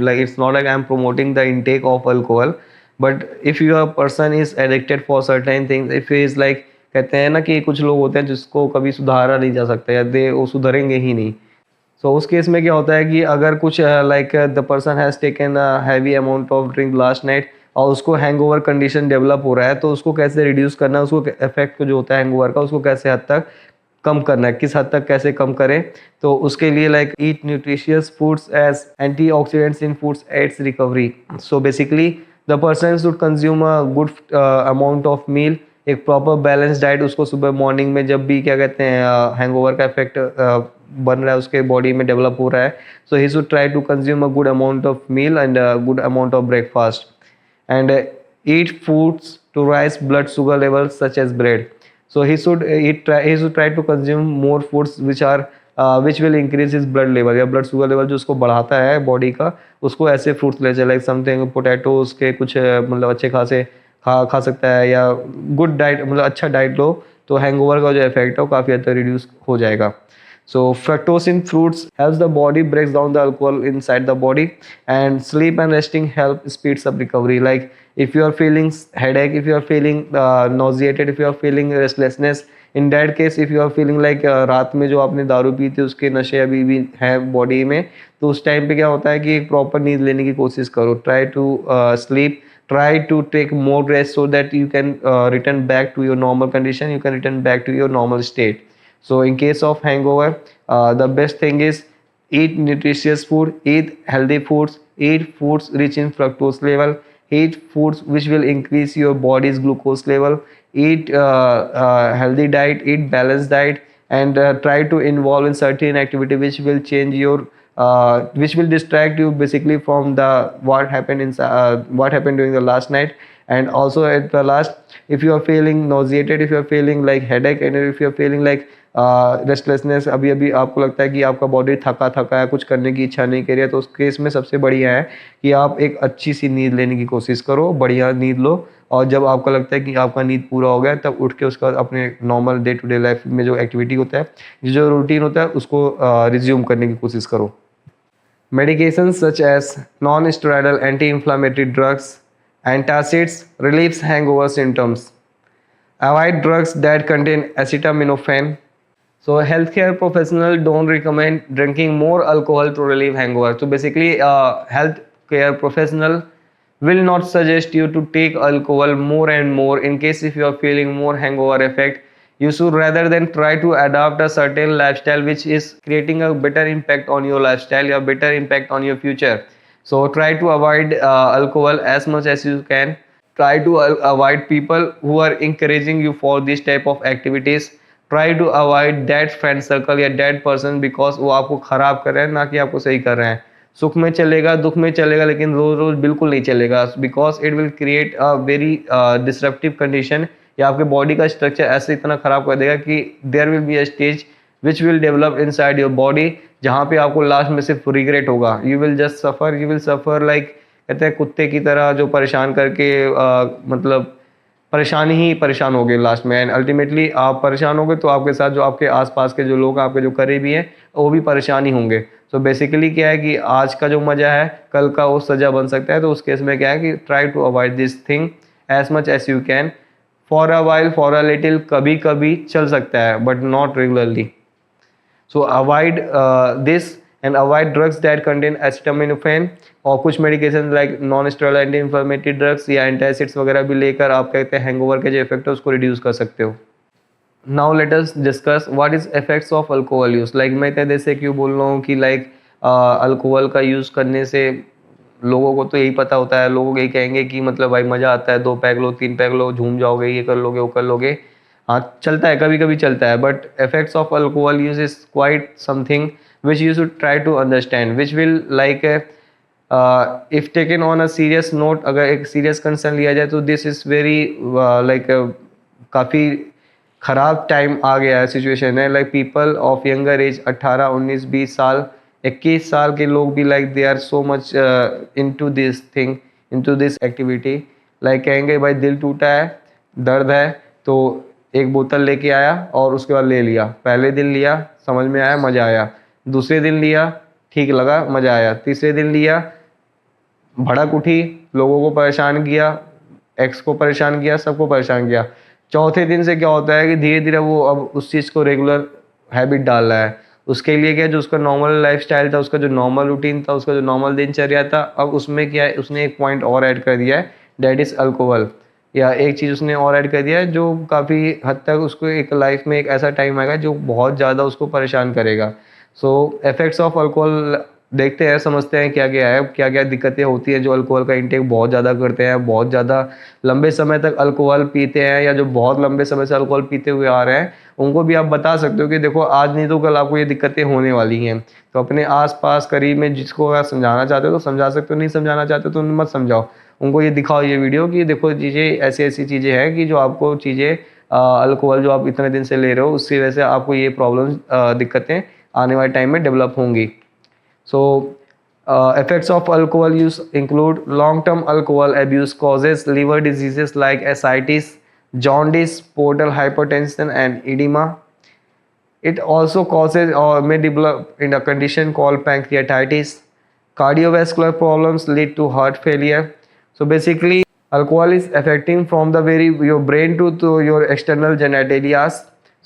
Like it's not like I'm promoting the intake of alcohol, but if your person is addicted for certain things, if he is like, कहते हैं ना कि कुछ लोग होते हैं जिसको कभी सुधारा नहीं जा सकता, या वो सुधरेंगे ही नहीं। सो उस केस में क्या होता है कि अगर कुछ like the person has taken a heavy amount of drink last night और उसको हैंगओवर कंडीशन डेवलप हो रहा है, तो उसको कैसे रिड्यूस करना है, उसको इफेक्ट जो होता है हैंगओवर का, उसको कैसे हद तक कम करना है, किस हद तक कैसे कम करें। तो उसके लिए like eat nutritious foods as antioxidants in foods aids recovery. So basically the person should consume a good amount of meal, एक प्रॉपर बैलेंस डाइट। उसको सुबह मॉर्निंग में जब भी क्या कहते हैं हैंगओवर का इफेक्ट बन रहा है, उसके बॉडी में डेवलप हो रहा है, so he should try to consume a good amount of meal and good amount of breakfast and eat foods to rise blood sugar levels such as bread. So he should try to consume more foods which will increase his blood level, या blood sugar level जो उसको बढ़ाता है body का, उसको ऐसे fruits ले चले, लाइक समथिंग पोटैटोज के कुछ मतलब अच्छे खासे खा सकता है, या गुड डाइट मतलब अच्छा डाइट लो, तो हैंगओवर का जो इफेक्ट है वो काफ़ी हद तक रिड्यूस हो जाएगा। So fructose in fruits helps the body breaks down the alcohol inside the body, and sleep and resting help speeds up recovery. Like if you are feeling headache, if you are feeling nauseated, if you are feeling restlessness, in that case if you are feeling like रात में जो आपने दारू P थी उसके नशे अभी भी हैं बॉडी में, तो उस टाइम पे क्या होता है कि एक प्रॉपर नींद लेने की कोशिश करो। Try to sleep, try to take more rest so that you can return back to your normal condition, you can return back to your normal state. So in case of hangover, the best thing is eat nutritious food, eat healthy foods, eat foods rich in fructose level, eat foods which will increase your body's glucose level, eat healthy diet, eat balanced diet, and try to involve in certain activity which will change your which will distract you basically from the what happened during the last night. And also at the last, if you are feeling nauseated, if you are feeling like headache, and if you are feeling like restlessness, अभी आपको लगता है कि आपका body थका थका है, कुछ करने की इच्छा नहीं कर रही है, तो उस केस में सबसे बढ़िया है कि आप एक अच्छी सी नींद लेने की कोशिश करो, बढ़िया नींद लो, और जब आपको लगता है कि आपका नींद पूरा हो गया, तब उठ के उसका अपने normal day to day life में जो एक्टिविटी होता है, जो रूटीन होता है, उसको रिज्यूम करने की कोशिश करो। Medications such as non-steroidal anti-inflammatory drugs, antacids relieves hangover symptoms. Avoid drugs that contain acetaminophen. So healthcare professionals don't recommend drinking more alcohol to relieve hangover. So basically, healthcare professional will not suggest you to take alcohol more and more. In case if you are feeling more hangover effect, you should rather than try to adopt a certain lifestyle which is creating a better impact on your lifestyle, a better impact on your future. So try to avoid alcohol as much as you can. Try to avoid people who are encouraging you for this type of activities. Try to avoid that friend circle या that person, because वो आपको ख़राब कर रहे हैं, ना कि आपको सही कर रहे हैं। सुख में चलेगा, दुख में चलेगा, लेकिन रोज़ रोज़ बिल्कुल नहीं चलेगा, because it will create a very disruptive condition, या आपके बॉडी का स्ट्रक्चर ऐसे इतना ख़राब कर देगा कि there will be a stage which will develop inside your body, जहाँ पे आपको लास्ट में सिर्फ रिग्रेट होगा। You will just suffer, you will suffer like, कहते हैं कुत्ते की तरह जो परेशान करके मतलब परेशान ही परेशान होगे लास्ट में, एंड अल्टीमेटली आप परेशान होगे तो आपके साथ जो आपके आसपास के जो लोग आपके जो करीबी हैं वो भी परेशान ही होंगे। सो बेसिकली क्या है कि आज का जो मज़ा है कल का वो सज़ा बन सकता है। तो उस केस में क्या है कि try to avoid this thing as much as you can, for a while, for a little, कभी कभी चल सकता है but not regularly. So avoid this and avoid drugs that contain acetaminophen, और कुछ medication like non steroid anti inflammatory drugs या antacids वगैरह भी लेकर आप कहते हैं हैंगओवर के जो इफेक्ट है उसको रिड्यूस कर सकते हो। Now let us discuss what is effects of alcohol use. Like मैं इतने देर से क्यों बोल रहा हूँ कि लाइक अल्कोहल का यूज़ करने से लोगों को तो यही पता होता है, लोग यही कहेंगे कि मतलब भाई मज़ा आता है, 2 पैग लो 3 पैग लो झूम जाओगे, ये कर लोगे वो कर लोगे। हाँ चलता है, कभी कभी चलता है, but effects of alcohol use is quite something which you should try to understand, which will like if taken on a serious note, अगर एक सीरियस कंसर्न लिया जाए तो दिस इज़ वेरी लाइक काफ़ी ख़राब टाइम आ गया है, सिचुएशन है। Like people of younger age 18, 19, 20 साल, 21 साल के लोग भी like they are so much into this thing, into this activity. Like कहेंगे भाई दिल टूटा है, दर्द है, तो एक बोतल लेके आया और उसके बाद ले लिया। पहले दिन लिया, समझ में आया, मज़ा आया। दूसरे दिन लिया, ठीक लगा, मज़ा आया। तीसरे दिन लिया, भड़क उठी, लोगों को परेशान किया, एक्स को परेशान किया, सबको परेशान किया। चौथे दिन से क्या होता है कि धीरे धीरे वो अब उस चीज़ को रेगुलर हैबिट डाल रहा है। उसके लिए क्या, जो उसका नॉर्मल लाइफस्टाइल था, उसका जो नॉर्मल रूटीन था, उसका जो नॉर्मल दिनचर्या था, अब उसमें क्या है, उसने एक पॉइंट और ऐड कर दिया है, डैट इज़ अल्कोहल। या एक चीज़ उसने और ऐड कर दिया है जो काफ़ी हद तक उसको एक लाइफ में एक ऐसा टाइम आएगा जो बहुत ज़्यादा उसको परेशान करेगा। सो इफेक्ट्स ऑफ अल्कोहल देखते हैं, समझते हैं क्या क्या है, क्या क्या दिक्कतें होती हैं जो अल्कोहल का इंटेक बहुत ज़्यादा करते हैं, बहुत ज़्यादा लंबे समय तक अल्कोहल पीते हैं, या जो बहुत लंबे समय से अल्कोहल पीते हुए आ रहे हैं उनको भी आप बता सकते हो कि देखो आज नहीं तो कल आपको ये दिक्कतें होने वाली हैं। तो अपने आसपास करीब में जिसको आप समझाना चाहते हो तो समझा सकते हो, नहीं समझाना चाहते तो मत समझाओ, उनको ये दिखाओ ये वीडियो कि देखो चीज़ें ऐसी ऐसी चीज़ें हैं कि जो आपको चीज़ें अल्कोहल जो आप इतने दिन से ले रहे हो उसकी वजह से आपको ये प्रॉब्लम्स दिक्कतें आने वाले टाइम में डेवलप होंगी। So, effects of alcohol use include long-term alcohol abuse causes liver diseases like ascites, jaundice, portal hypertension, and edema. It also causes or may develop in a condition called pancreatitis. Cardiovascular problems lead to heart failure. So basically, alcohol is affecting from the very your brain to your external genitalia.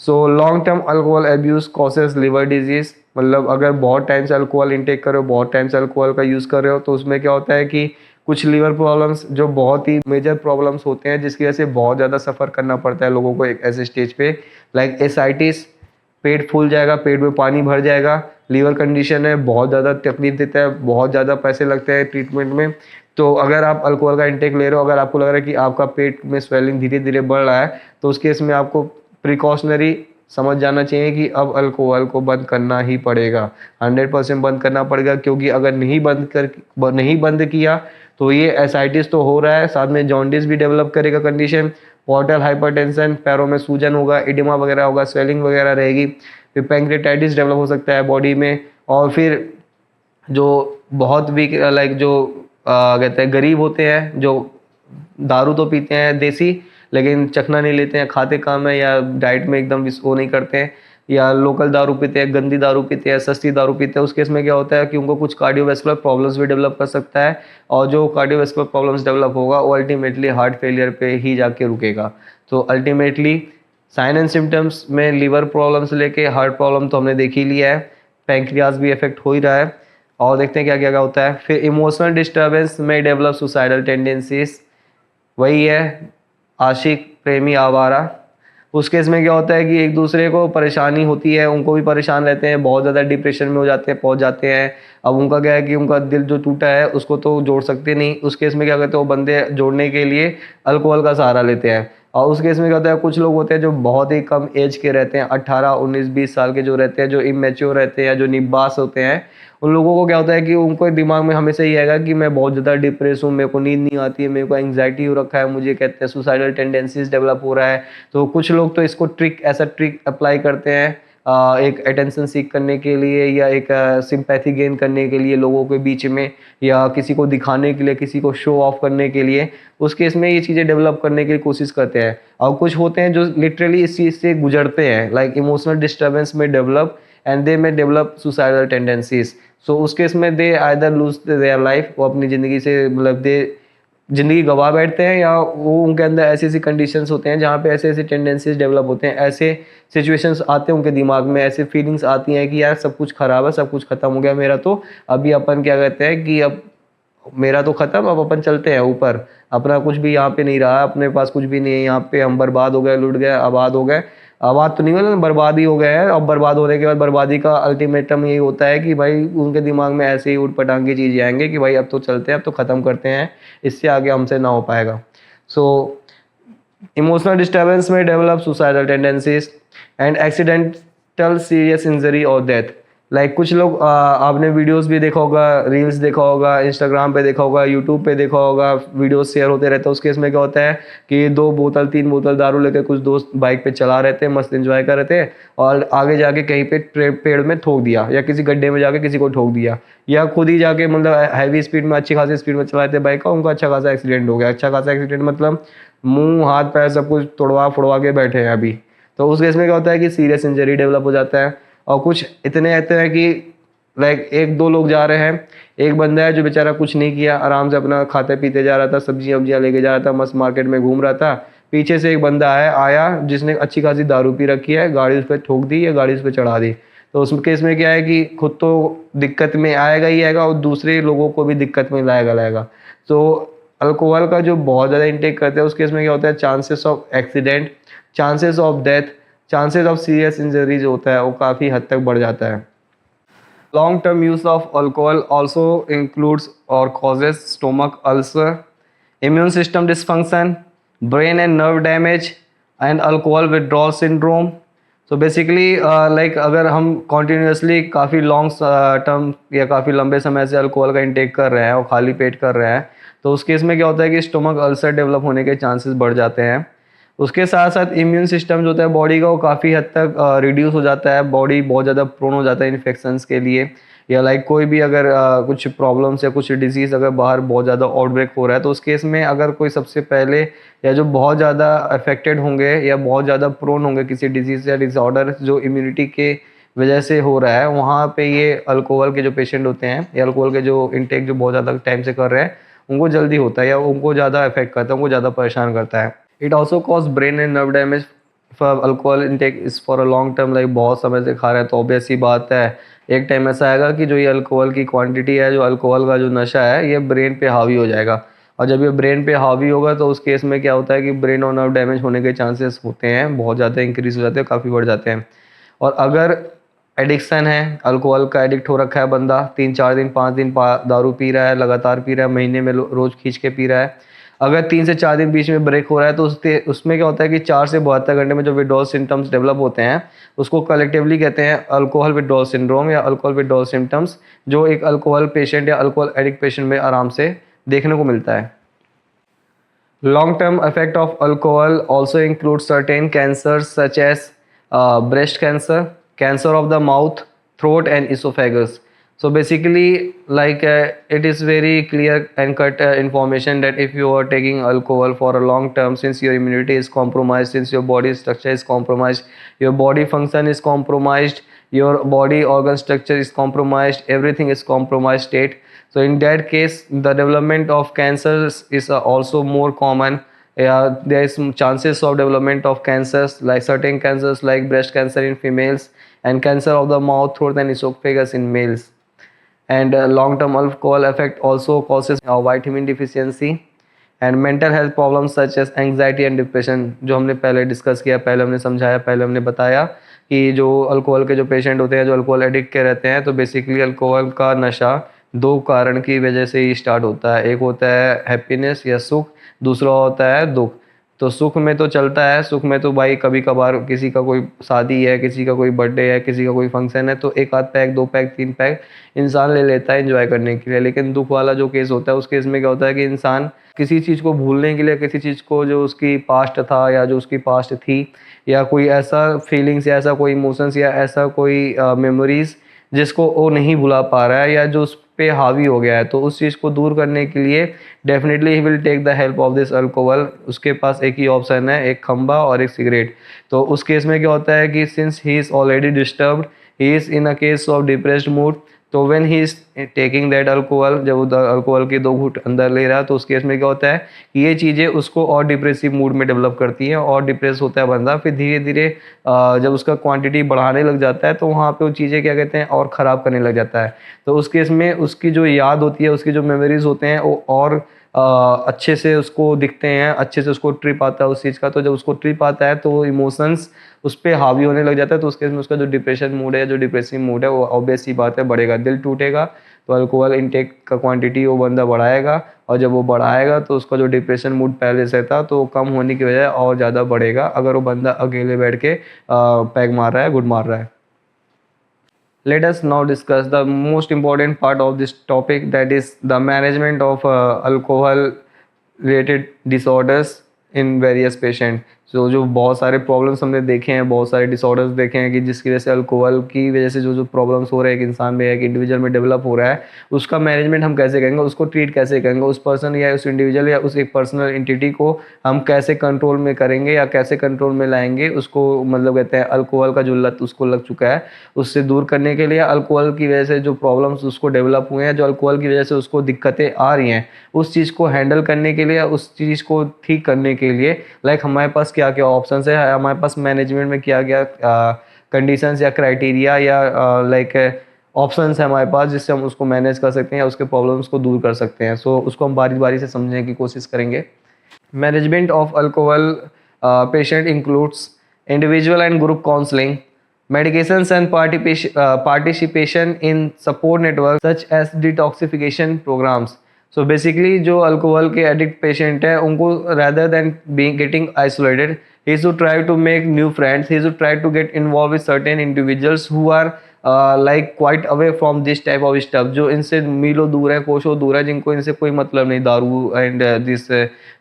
So long term alcohol abuse causes liver disease, मतलब अगर बहुत time से alcohol intake कर रहे हो, बहुत time से alcohol का यूज़ कर रहे हो, तो उसमें क्या होता है कि कुछ लिवर प्रॉब्लम्स जो बहुत ही मेजर प्रॉब्लम्स होते हैं जिसकी वजह से बहुत ज़्यादा सफ़र करना पड़ता है लोगों को एक ऐसे स्टेज पे, लाइक एसाइटिस, पेट फूल जाएगा, पेट में पानी भर जाएगा, लीवर कंडीशन है, बहुत ज़्यादा तकलीफ देता है, बहुत ज़्यादा पैसे लगते हैं ट्रीटमेंट में। तो अगर आप अल्कोहल का इंटेक ले रहे हो, अगर आपको लग रहा है कि आपका पेट में स्वेलिंग धीरे धीरे बढ़ रहा है, तो उस केस में आपको प्रिकॉशनरी समझ जाना चाहिए कि अब अल्कोहल को बंद करना ही पड़ेगा, 100% बंद करना पड़ेगा, क्योंकि अगर नहीं बंद किया तो ये एसाइटिस तो हो रहा है, साथ में जॉन्डिस भी डेवलप करेगा कंडीशन, पोर्टल हाइपरटेंशन, पैरों में सूजन होगा, एडिमा वगैरह होगा, स्वेलिंग वगैरह रहेगी, फिर पैंक्रेटाइटिस डेवलप हो सकता है बॉडी में। और फिर जो बहुत वीक लाइक जो कहते हैं गरीब होते हैं, जो दारू तो पीते हैं देसी लेकिन चखना नहीं लेते हैं, खाते काम है, या डाइट में एकदम वो नहीं करते हैं, या लोकल दारू पीते हैं, गंदी दारू पीते हैं, सस्ती दारू पीते हैं, उस केस में क्या होता है कि उनको कुछ कार्डियोवैस्कुलर प्रॉब्लम्स भी डेवलप कर सकता है, और जो कार्डियोवैस्कुलर प्रॉब्लम्स डेवलप होगा वो अल्टीमेटली हार्ट फेलियर पे ही जाके रुकेगा। तो अल्टीमेटली साइन एंड सिम्टम्स में लिवर प्रॉब्लम से लेके हार्ट प्रॉब्लम तो हमने देख ही लिया है, पैंक्रियाज भी इफेक्ट हो ही रहा है, और देखते हैं क्या क्या होता है। फिर इमोशनल डिस्टर्बेंस में डेवलप सुसाइडल टेंडेंसीज, वही है आशिक प्रेमी आवारा। उस केस में क्या होता है कि एक दूसरे को परेशानी होती है, उनको भी परेशान रहते हैं, बहुत ज़्यादा डिप्रेशन में हो जाते हैं, पहुंच जाते हैं। अब उनका क्या है कि उनका दिल जो टूटा है उसको तो जोड़ सकते नहीं, उस केस में क्या करते हैं वो बंदे जोड़ने के लिए अल्कोहल का सहारा लेते हैं। और उस केस में क्या होता है, कुछ लोग होते हैं जो बहुत ही कम एज के रहते हैं, 18, 19, 20 साल के जो रहते हैं, जो इमेच्योर रहते हैं, जो निब्बास होते हैं, उन लोगों को क्या होता है कि उनको दिमाग में हमेशा ये आएगा कि मैं बहुत ज़्यादा डिप्रेस हूँ, मेरे को नींद नहीं आती है, मेरे को एंग्जाइटी हो रखा है, मुझे कहते हैं सुसाइडल टेंडेंसीज डेवलप हो रहा है। तो कुछ लोग तो इसको ऐसा ट्रिक अप्लाई करते हैं, एक अटेंशन सीख करने के लिए या एक सिंपैथी गेन करने के लिए लोगों के बीच में, या किसी को दिखाने के लिए, किसी को शो ऑफ करने के लिए, उस केस में ये चीज़ें डेवलप करने की कोशिश करते हैं। और कुछ होते हैं जो लिटरली इस चीज़ से गुजरते हैं, लाइक इमोशनल डिस्टर्बेंस में डेवलप एंड दे में डेवलप सुसाइडल टेंडेंसीज। सो उस केस में दे आइदर लूज देयर लाइफ, वो अपनी ज़िंदगी से मतलब दे ज़िंदगी गंवा बैठते हैं, या वो उनके अंदर ऐसी ऐसी कंडीशंस होते हैं जहाँ पे ऐसे ऐसे टेंडेंसीज डेवलप होते हैं, ऐसे सिचुएशंस आते हैं उनके दिमाग में, ऐसे फीलिंग्स आती हैं कि यार सब कुछ ख़राब है, सब कुछ ख़त्म हो गया मेरा, तो अभी अपन क्या कहते हैं कि अब मेरा तो ख़त्म, अब अपन चलते हैं ऊपर, अपना कुछ भी यहाँ पे नहीं रहा, अपने पास कुछ भी नहीं है यहाँ पे, हम बर्बाद हो गए, लुट गए, आबाद हो गए। आबाद तो नहीं हुए, लेकिन बर्बाद ही हो गए हैं। अब बर्बाद होने के बाद बर्बादी का अल्टीमेटम यही होता है कि भाई उनके दिमाग में ऐसे ही ऊट-पटांग की चीज़ें आएँगी कि भाई अब तो चलते हैं, अब तो ख़त्म करते हैं, इससे आगे हमसे ना हो पाएगा। सो इमोशनल डिस्टर्बेंस में develop suicidal tendencies and accidental serious injury और डेथ। लाइक कुछ लोग आपने वीडियोस भी देखा होगा, रील्स देखा होगा, इंस्टाग्राम पे देखा होगा, यूट्यूब पे देखा होगा, वीडियोस शेयर होते रहते हैं। उस केस में क्या होता है कि 2 बोतल 3 बोतल दारू लेकर कुछ दोस्त बाइक पे चला रहे थे, मस्त एंजॉय कर रहे थे, और आगे जाके कहीं पे पेड़ में ठोक दिया, या किसी गड्ढे में जाके किसी को ठोक दिया, या खुद ही जाके मतलब हैवी स्पीड में, अच्छी खासी स्पीड में चलाते थे बाइक का, उनका अच्छा खासा एक्सीडेंट हो गया। अच्छा खासा एक्सीडेंट मतलब मुँह हाथ पैर सब कुछ तोड़वा फोड़वा के बैठे हैं अभी। तो उस केस में क्या होता है कि सीरियस इंजरी डेवलप हो जाता है। और कुछ इतने रहते हैं कि लाइक 1-2 लोग जा रहे हैं, एक बंदा है जो बेचारा कुछ नहीं किया, आराम से अपना खाते पीते जा रहा था, सब्जियां वब्जियां लेके जा रहा था, मस्त मार्केट में घूम रहा था, पीछे से एक बंदा आया जिसने अच्छी खासी दारू पी रखी है, गाड़ी उस पर ठोक दी या गाड़ी उस पर चढ़ा दी। तो उस केस में क्या है कि खुद तो दिक्कत में आएगा ही आएगा, और दूसरे लोगों को भी दिक्कत में लाएगा। तो अल्कोहल का जो बहुत ज़्यादा इंटेक करते हैं, उस केस में क्या होता है, chances of accident, chances of death, chances of serious injuries होता है वो काफ़ी हद तक बढ़ जाता है। Long term use of alcohol also includes और causes stomach ulcer, immune system dysfunction, brain and nerve damage and alcohol withdrawal syndrome. So basically like अगर हम कॉन्टीन्यूसली काफ़ी लॉन्ग टर्म या काफ़ी लंबे समय से अल्कोहल का इंटेक कर रहे हैं और खाली पेट कर रहे हैं, तो उस केस में क्या होता है कि स्टोमक अल्सर डेवलप होने के चांसेस बढ़ जाते हैं। उसके साथ साथ इम्यून सिस्टम जो होता है बॉडी का, वो काफ़ी हद तक रिड्यूस हो जाता है, बॉडी बहुत ज़्यादा प्रोन हो जाता है इन्फेक्शंस के लिए, या लाइक कोई भी अगर कुछ प्रॉब्लम्स या कुछ डिजीज़ अगर बाहर बहुत ज़्यादा आउटब्रेक हो रहा है, तो उस केस में अगर कोई सबसे पहले या जो बहुत ज़्यादा अफेक्टेड होंगे या बहुत ज़्यादा प्रोन होंगे किसी डिजीज़ या डिसऑर्डर जो इम्यूनिटी के वजह से हो रहा है, वहाँ पे ये अल्कोहल के जो पेशेंट होते हैं या अल्कोहल के जो इंटेक जो बहुत ज़्यादा टाइम से कर रहे हैं, उनको जल्दी होता है या उनको ज़्यादा अफेक्ट करता है, उनको ज़्यादा परेशान करता है। It also cause brain and nerve damage for alcohol intake is for a long term. Like बहुत समय से खा रहे हैं तो ऑब्वियस सी बात है, एक टाइम ऐसा आएगा कि जो ये अल्कोहल की क्वांटिटी है, जो अल्कोहल का जो नशा है, ये ब्रेन पे हावी हो जाएगा, और जब ये ब्रेन पे हावी होगा तो उस केस में क्या होता है कि ब्रेन और नर्व डैमेज होने के चांसेस होते हैं, बहुत ज़्यादा इंक्रीज हो जाते हैं, काफ़ी बढ़ जाते हैं। और अगर एडिक्शन है, अल्कोहल का एडिक्ट हो रखा है बंदा, 3-4 दिन 5 दिन दारू पी रहा है, लगातार पी रहा है, महीने में रोज़ खींच के पी रहा है, अगर 3 से 4 दिन बीच में ब्रेक हो रहा है, तो उसमें क्या होता है कि 4 से 72 घंटे में जो विड्रॉल सिम्टम्स डेवलप होते हैं, उसको कलेक्टिवली कहते हैं अल्कोहल विड्रॉल सिंड्रोम या अल्कोहल विड्रॉल सिम्टम्स, जो एक अल्कोहल पेशेंट या अल्कोहल एडिक्ट पेशेंट में आराम से देखने को मिलता है। Long term effect of alcohol also include certain cancers such as breast cancer, cancer of the mouth, throat and esophagus. So basically, like it is very clear and cut information that if you are taking alcohol for a long term, since your immunity is compromised, since your body structure is compromised, your body function is compromised, your body organ structure is compromised, everything is compromised state. So in that case, the development of cancers is also more common. Yeah, there is some chances of development of cancers, like certain cancers like breast cancer in females and cancer of the mouth, throat and esophagus in males. And long-term alcohol effect also causes vitamin deficiency and mental health problems such as anxiety and depression, जो हमने पहले discuss किया, पहले हमने समझाया, पहले हमने बताया कि जो अल्कोहल के जो पेशेंट होते हैं, जो अल्कोहल एडिक्ट के रहते हैं, तो बेसिकली अल्कोहल का नशा 2 कारण की वजह से ही स्टार्ट होता है। एक होता है हैप्पीनेस या सुख, दूसरा होता है दुख। तो सुख में तो चलता है, सुख में तो भाई कभी कभार किसी का कोई शादी है, किसी का कोई बर्थडे है, किसी का कोई फंक्शन है, तो एक आध पैक, दो पैक, तीन पैक इंसान ले लेता है एंजॉय करने के लिए। लेकिन दुख वाला जो केस होता है, उस केस में क्या होता है कि इंसान किसी चीज़ को भूलने के लिए, किसी चीज़ को जो उसकी पास्ट था या जो उसकी पास्ट थी, या कोई ऐसा फीलिंग्स या ऐसा कोई इमोशंस या ऐसा कोई मेमोरीज जिसको वो नहीं भुला पा रहा है या जो उस पे हावी हो गया है, तो उस चीज़ को दूर करने के लिए definitely he will take the help of this alcohol. उसके पास एक ही ऑप्शन है, एक खंबा और एक सिगरेट। तो उस केस में क्या होता है कि since he is already disturbed, he is in a case of depressed mood, तो when he is taking that alcohol, जब वो अल्कोहल की 2 घूंट अंदर ले रहा है, तो उस केस में क्या होता है कि ये चीज़ें उसको और डिप्रेसिव मूड में डेवलप करती हैं और डिप्रेस होता है बंदा। फिर धीरे धीरे जब उसका क्वांटिटी बढ़ाने लग जाता है, तो वहाँ पे वो चीज़ें क्या कहते हैं और ख़राब करने लग जाता है। तो उस केस में उसकी जो याद होती है, उसकी जो मेमोरीज होते हैं, वो और अच्छे से उसको दिखते हैं, अच्छे से उसको ट्रिप आता है उस चीज़ का। तो जब उसको ट्रिप आता है, तो वो इमोशंस उस पे हावी होने लग जाता है। तो उस केस में उसका जो डिप्रेशन मूड है, जो डिप्रेसिव मूड है, वो ऑब्वियस सी बात है बढ़ेगा, दिल टूटेगा। तो अल्कोहल इनटेक का क्वांटिटी वो बंदा बढ़ाएगा, और जब वो बढ़ाएगा तो उसका जो डिप्रेशन मूड पहले से था, तो वो कम होने की वजह और ज़्यादा बढ़ेगा अगर वो बंदा अकेले बैठ के पैग मार रहा है, गुड मार रहा है। Let us now discuss the most important part of this topic, that is the management of alcohol related disorders in various patient। so, जो बहुत सारे प्रॉब्लम्स हमने देखे हैं, बहुत सारे डिसऑर्डर्स देखे हैं कि जिसकी वजह से अल्कोहल की वजह से जो जो प्रॉब्लम्स हो रहे हैं एक इंसान में, एक इंडिविजुअल में डेवलप हो रहा है, उसका मैनेजमेंट हम कैसे करेंगे, उसको ट्रीट कैसे करेंगे, उस पर्सन या उस इंडिविजुअल या उस एक पर्सनल एंटिटी को हम कैसे कंट्रोल में करेंगे या कैसे कंट्रोल में लाएंगे उसको, मतलब कहते हैं अल्कोहल का जो लत उसको लग चुका है, उससे दूर करने के लिए, अल्कोहल की वजह से जो प्रॉब्लम्स उसको डेवलप हुए हैं, जो अल्कोहल की वजह से उसको दिक्कतें आ रही हैं, उस चीज़ को हैंडल करने के लिए, उस चीज़ को ठीक करने के लिए हमारे पास क्या क्या ऑप्शंस है, हमारे पास मैनेजमेंट में क्या क्या कंडीशंस या क्राइटेरिया या ऑप्शंस है हमारे पास, जिससे हम उसको मैनेज कर सकते हैं या उसके प्रॉब्लम्स को दूर कर सकते हैं। सो उसको हम बारी बारी से समझने की कोशिश करेंगे। Management of alcohol patient includes individual and group counselling, medications and participation in support networks such as detoxification programs। so basically जो अल्कोहल के एडिक्ट पेशेंट है, उनको rather than being getting isolated, he should try to make new friends, he should try to get involved with certain individuals who are like quite away from this type of stuff, जो इनसे मीलों दूर है, कोसों दूर है, जिनको इनसे कोई मतलब नहीं दारू एंड दिस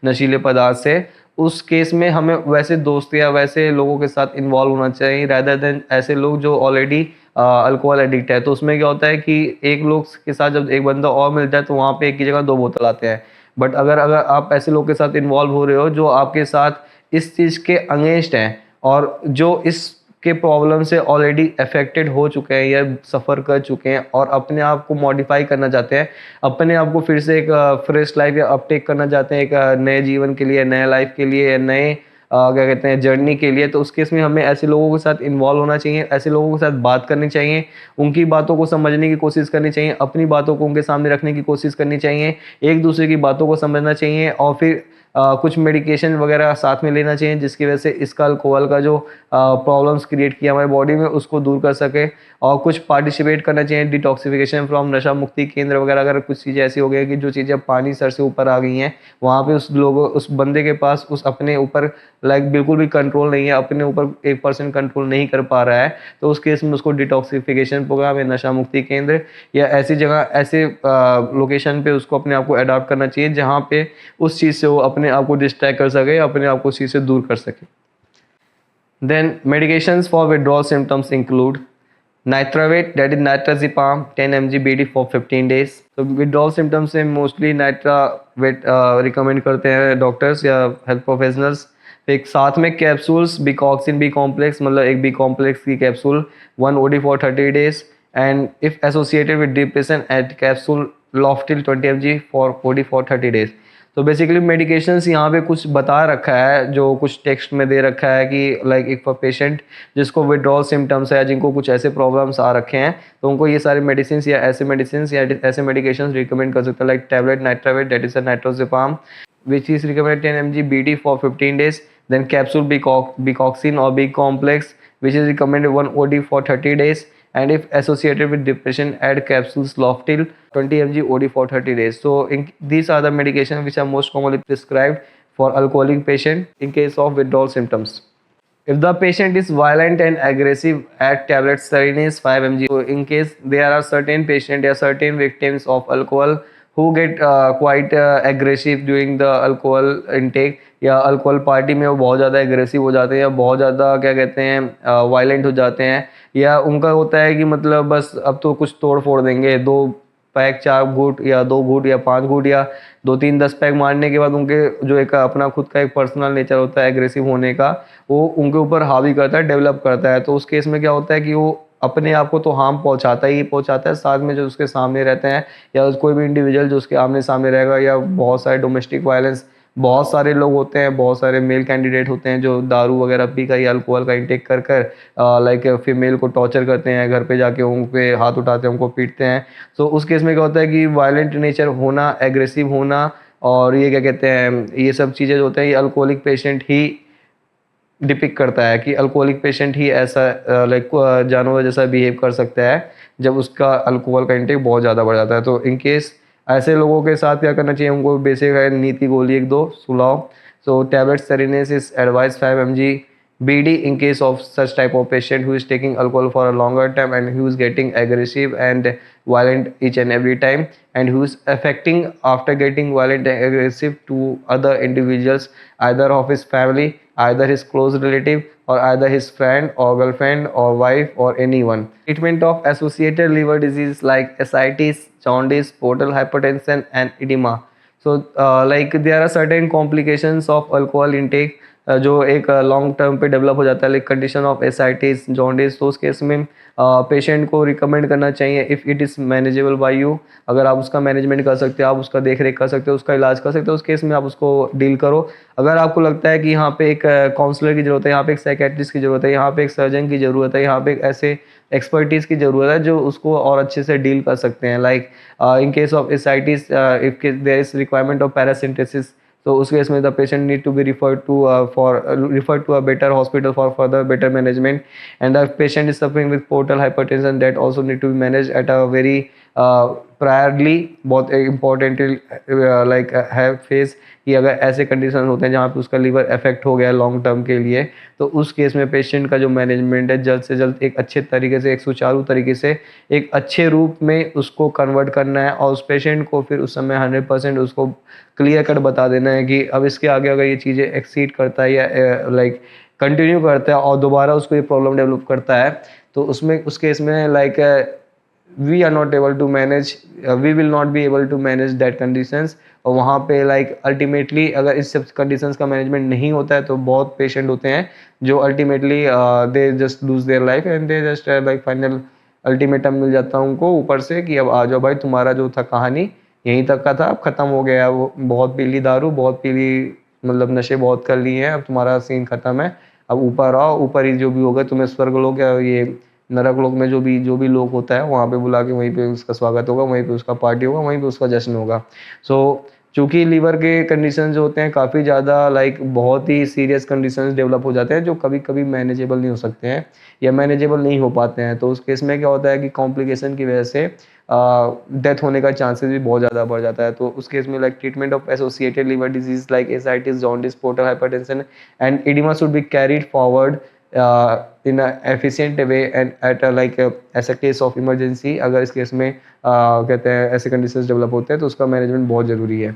नशीले पदार्थ से। उस केस में हमें वैसे दोस्त या वैसे लोगों के साथ इन्वॉल्व होना चाहिए, रादर देन ऐसे लोग जो ऑलरेडी अल्कोहल एडिक्ट है। तो उसमें क्या होता है कि एक लोग के साथ जब एक बंदा और मिल जाए, तो वहाँ पे एक की जगह 2 बोतल आते हैं। बट अगर अगर आप ऐसे लोग के साथ इन्वॉल्व हो रहे हो जो आपके साथ इस चीज़ के अगेंस्ट हैं, और जो इस के प्रॉब्लम से ऑलरेडी अफेक्टेड हो चुके हैं या सफ़र कर चुके हैं, और अपने आप को मॉडिफाई करना चाहते हैं, अपने आप को फिर से एक फ्रेश लाइफ या अपटेक करना चाहते हैं, एक नए जीवन के लिए, नए लाइफ के लिए, नए क्या कहते हैं जर्नी के लिए। तो उस केस में हमें ऐसे लोगों के साथ इन्वॉल्व होना चाहिए, ऐसे लोगों के साथ बात करनी चाहिए, उनकी बातों को समझने की कोशिश करनी चाहिए, अपनी बातों को उनके सामने रखने की कोशिश करनी चाहिए, एक दूसरे की बातों को समझना चाहिए, और फिर कुछ मेडिकेशन वगैरह साथ में लेना चाहिए, जिसकी वजह से इसका अल्कोहल का जो प्रॉब्लम्स क्रिएट किया हमारे बॉडी में, उसको दूर कर सके। और कुछ पार्टिसिपेट करना चाहिए डिटॉक्सिफिकेशन फ्रॉम नशा मुक्ति केंद्र वगैरह। अगर कुछ चीज़ें ऐसी हो गई कि जो चीज़ें पानी सर से ऊपर आ गई हैं, वहाँ पे उस बंदे के पास उस अपने ऊपर बिल्कुल भी कंट्रोल नहीं है, अपने ऊपर 1% कंट्रोल नहीं कर पा रहा है, तो उस केस में उसको डिटॉक्सिफिकेशन प्रोग्राम या नशा मुक्ति केंद्र या ऐसी जगह, ऐसे लोकेशन पे उसको अपने आप को अडॉप्ट करना चाहिए, जहाँ पे उस चीज़ से वो अपने आप को डिस्ट्रैक्ट कर सके, अपने आप को उस चीज़ से दूर कर सके। Then medications for withdrawal symptoms include Nitravate, that is nitrazepam 10 mg BD for 15 days। तो विड्रॉल सिम्टम्स से मोस्टली नाइट्रावेट रिकमेंड करते हैं डॉक्टर्स या हेल्थ प्रोफेशनल्स। एक साथ में कैप्सूल्स बिकॉक्सिन बी कॉम्प्लेक्स, मतलब एक बी कॉम्प्लेक्स की capsule 1 OD for 30 days, and if associated with depression add capsule लॉफ्टिल 20 mg for OD for 30 days। तो बेसिकली मेडिकेशंस यहाँ पे कुछ बता रखा है, जो कुछ टेक्स्ट में दे रखा है कि एक पेशेंट जिसको विड्रॉल सिम्टम्स है, जिनको कुछ ऐसे प्रॉब्लम्स आ रखे हैं, तो उनको ये सारे मेडिसिन या ऐसे मेडिकेशंस रिकमेंड कर सकते हैं, लाइक टैबलेट नाइट्रावेट, that is nitrazepam which is recommended 10 mg BD for 15 days, then capsule bicoxin or B complex which is recommended 1 OD for 30 days, and if associated with depression add capsules Loftil 20 mg OD for 30 days। So these are the medications which are most commonly prescribed for alcoholic patient in case of withdrawal symptoms. If the patient is violent and aggressive at tablet Serenase 5 mg, so in case there are certain patient or certain victims of alcohol who get quite aggressive during the alcohol intake, या alcohol party में वो बहुत ज़्यादा aggressive हो जाते हैं या बहुत ज़्यादा क्या कहते हैं वायलेंट हो जाते हैं, या उनका होता है कि मतलब बस अब तो कुछ तोड़ फोड़ देंगे, 2 पैक 4 घूंट या 2 घूंट या 5 घूंट या 2-3 10 पैक मारने के बाद उनके जो एक अपना खुद का एक पर्सनल नेचर होता है एग्रेसिव होने का, वो उनके ऊपर हावी करता है, डेवलप करता है। तो उस केस में क्या होता है कि वो अपने आप को तो हार्म पहुंचाता ही पहुंचाता है, साथ में जो उसके सामने रहते हैं या कोई भी इंडिविजुअल जो उसके आमने सामने रहेगा, या बहुत सारे डोमेस्टिक वायलेंस, बहुत सारे लोग होते हैं, बहुत सारे मेल कैंडिडेट होते हैं जो दारू वगैरह पी कर या अल्कोहल का इंटेक कर कर लाइक फीमेल को टॉर्चर करते हैं, घर पे जाके उन पे हाथ उठाते हैं, उनको पीटते हैं। तो उस केस में क्या होता है कि वायलेंट नेचर होना, एग्रेसिव होना, और ये क्या कहते हैं, ये सब चीज़ें जो होते हैं ये अल्कोहलिक पेशेंट ही डिपिक्ट करता है कि अल्कोहलिक पेशेंट ही ऐसा लाइक जानवर जैसा बिहेव कर सकता है जब उसका अल्कोहल का इंटेक बहुत ज़्यादा बढ़ जाता है। तो इन केस ऐसे लोगों के साथ क्या करना चाहिए, उनको बेसिक है नीति गोली 1-2 सुलाओ। सो टैबलेट सेरेनेस is advice 5 mg BD in case of such type of patient who is taking alcohol for a longer time and who is getting aggressive and violent each and every time, and who is affecting after getting violent and aggressive to other individuals, either of his family, either his close relative, or either his friend or girlfriend or wife or anyone. Treatment of associated liver disease like ascites, jaundice, portal hypertension and edema. So like there are certain complications of alcohol intake जो एक long term पे develop हो जाता है, like condition of ascites, jaundice. तो उस case में patient को रिकमेंड करना चाहिए if it is manageable by you, अगर आप उसका मैनेजमेंट कर सकते हो, आप उसका देख रेख कर सकते हो, उसका इलाज कर सकते हो, उस केस में आप उसको डील करो। अगर आपको लगता है कि यहाँ पे एक काउंसलर की ज़रूरत है, यहाँ पे एक साइकेट्रिस्ट की ज़रूरत है, यहाँ पे एक सर्जन की ज़रूरत है, यहाँ पे एक ऐसे एक्सपर्टीज़ की ज़रूरत है जो उसको और अच्छे से डील कर सकते हैं। Like in case of ascites if there is requirement of paracentesis, तो उस केस में the patient need to be referred to a better hospital for further better management, and the patient is suffering with portal hypertension that also need to be managed at a very priorly, बहुत important like है face, कि अगर ऐसे condition होते हैं जहाँ पे उसका लीवर अफेक्ट हो गया लॉन्ग टर्म के लिए, तो उस केस में पेशेंट का जो मैनेजमेंट है जल्द से जल्द एक अच्छे तरीके से, एक सुचारू तरीके से, एक अच्छे रूप में उसको कन्वर्ट करना है, और उस पेशेंट को फिर उस समय 100% उसको क्लियर कट बता देना है कि अब इसके आगे अगर ये चीज़ें एक्सीड करता है या लाइक कंटिन्यू करता है और दोबारा उसको ये प्रॉब्लम डेवलप करता है, तो उसमें उस केस में like we are not able to manage, we will not be able to manage that conditions. और वहाँ पे लाइक अल्टीमेटली अगर इस सब कंडीशंस का मैनेजमेंट नहीं होता है तो बहुत पेशेंट होते हैं जो ultimately they just lose their life and they just like final ultimatum मिल जाता है उनको ऊपर से कि अब आ जाओ भाई, तुम्हारा जो था कहानी यहीं तक का था, अब ख़त्म हो गया, वो बहुत पी ली दारू, बहुत पी ली, मतलब नशे बहुत कर लिए हैं, अब तुम्हारा सीन ख़त्म है, अब ऊपर आओ, ऊपर ही जो भी होगा तुम्हें स्वर्ग लोग या ये नरक लोक में जो भी लोग होता है वहाँ पे बुला के वहीं पे उसका स्वागत होगा, वहीं पे उसका पार्टी होगा, वहीं पे उसका जश्न होगा। सो चूँकि लीवर के कंडीशन जो होते हैं काफ़ी ज़्यादा लाइक बहुत ही सीरियस कंडीशंस डेवलप हो जाते हैं जो कभी कभी मैनेजेबल नहीं हो सकते हैं या मैनेजेबल नहीं हो पाते हैं। तो उस केस में क्या होता है कि कॉम्प्लिकेशन की वजह से डेथ होने का चांसेस भी बहुत ज़्यादा बढ़ जाता है। तो उस केस में like treatment of associated liver disease like ascites, jaundice, portal hypertension and oedema should be carried forward in a efficient way and at a like as a case of emergency। अगर इस case में कहते हैं ऐसे conditions develop होते हैं तो उसका मैनेजमेंट बहुत ज़रूरी है।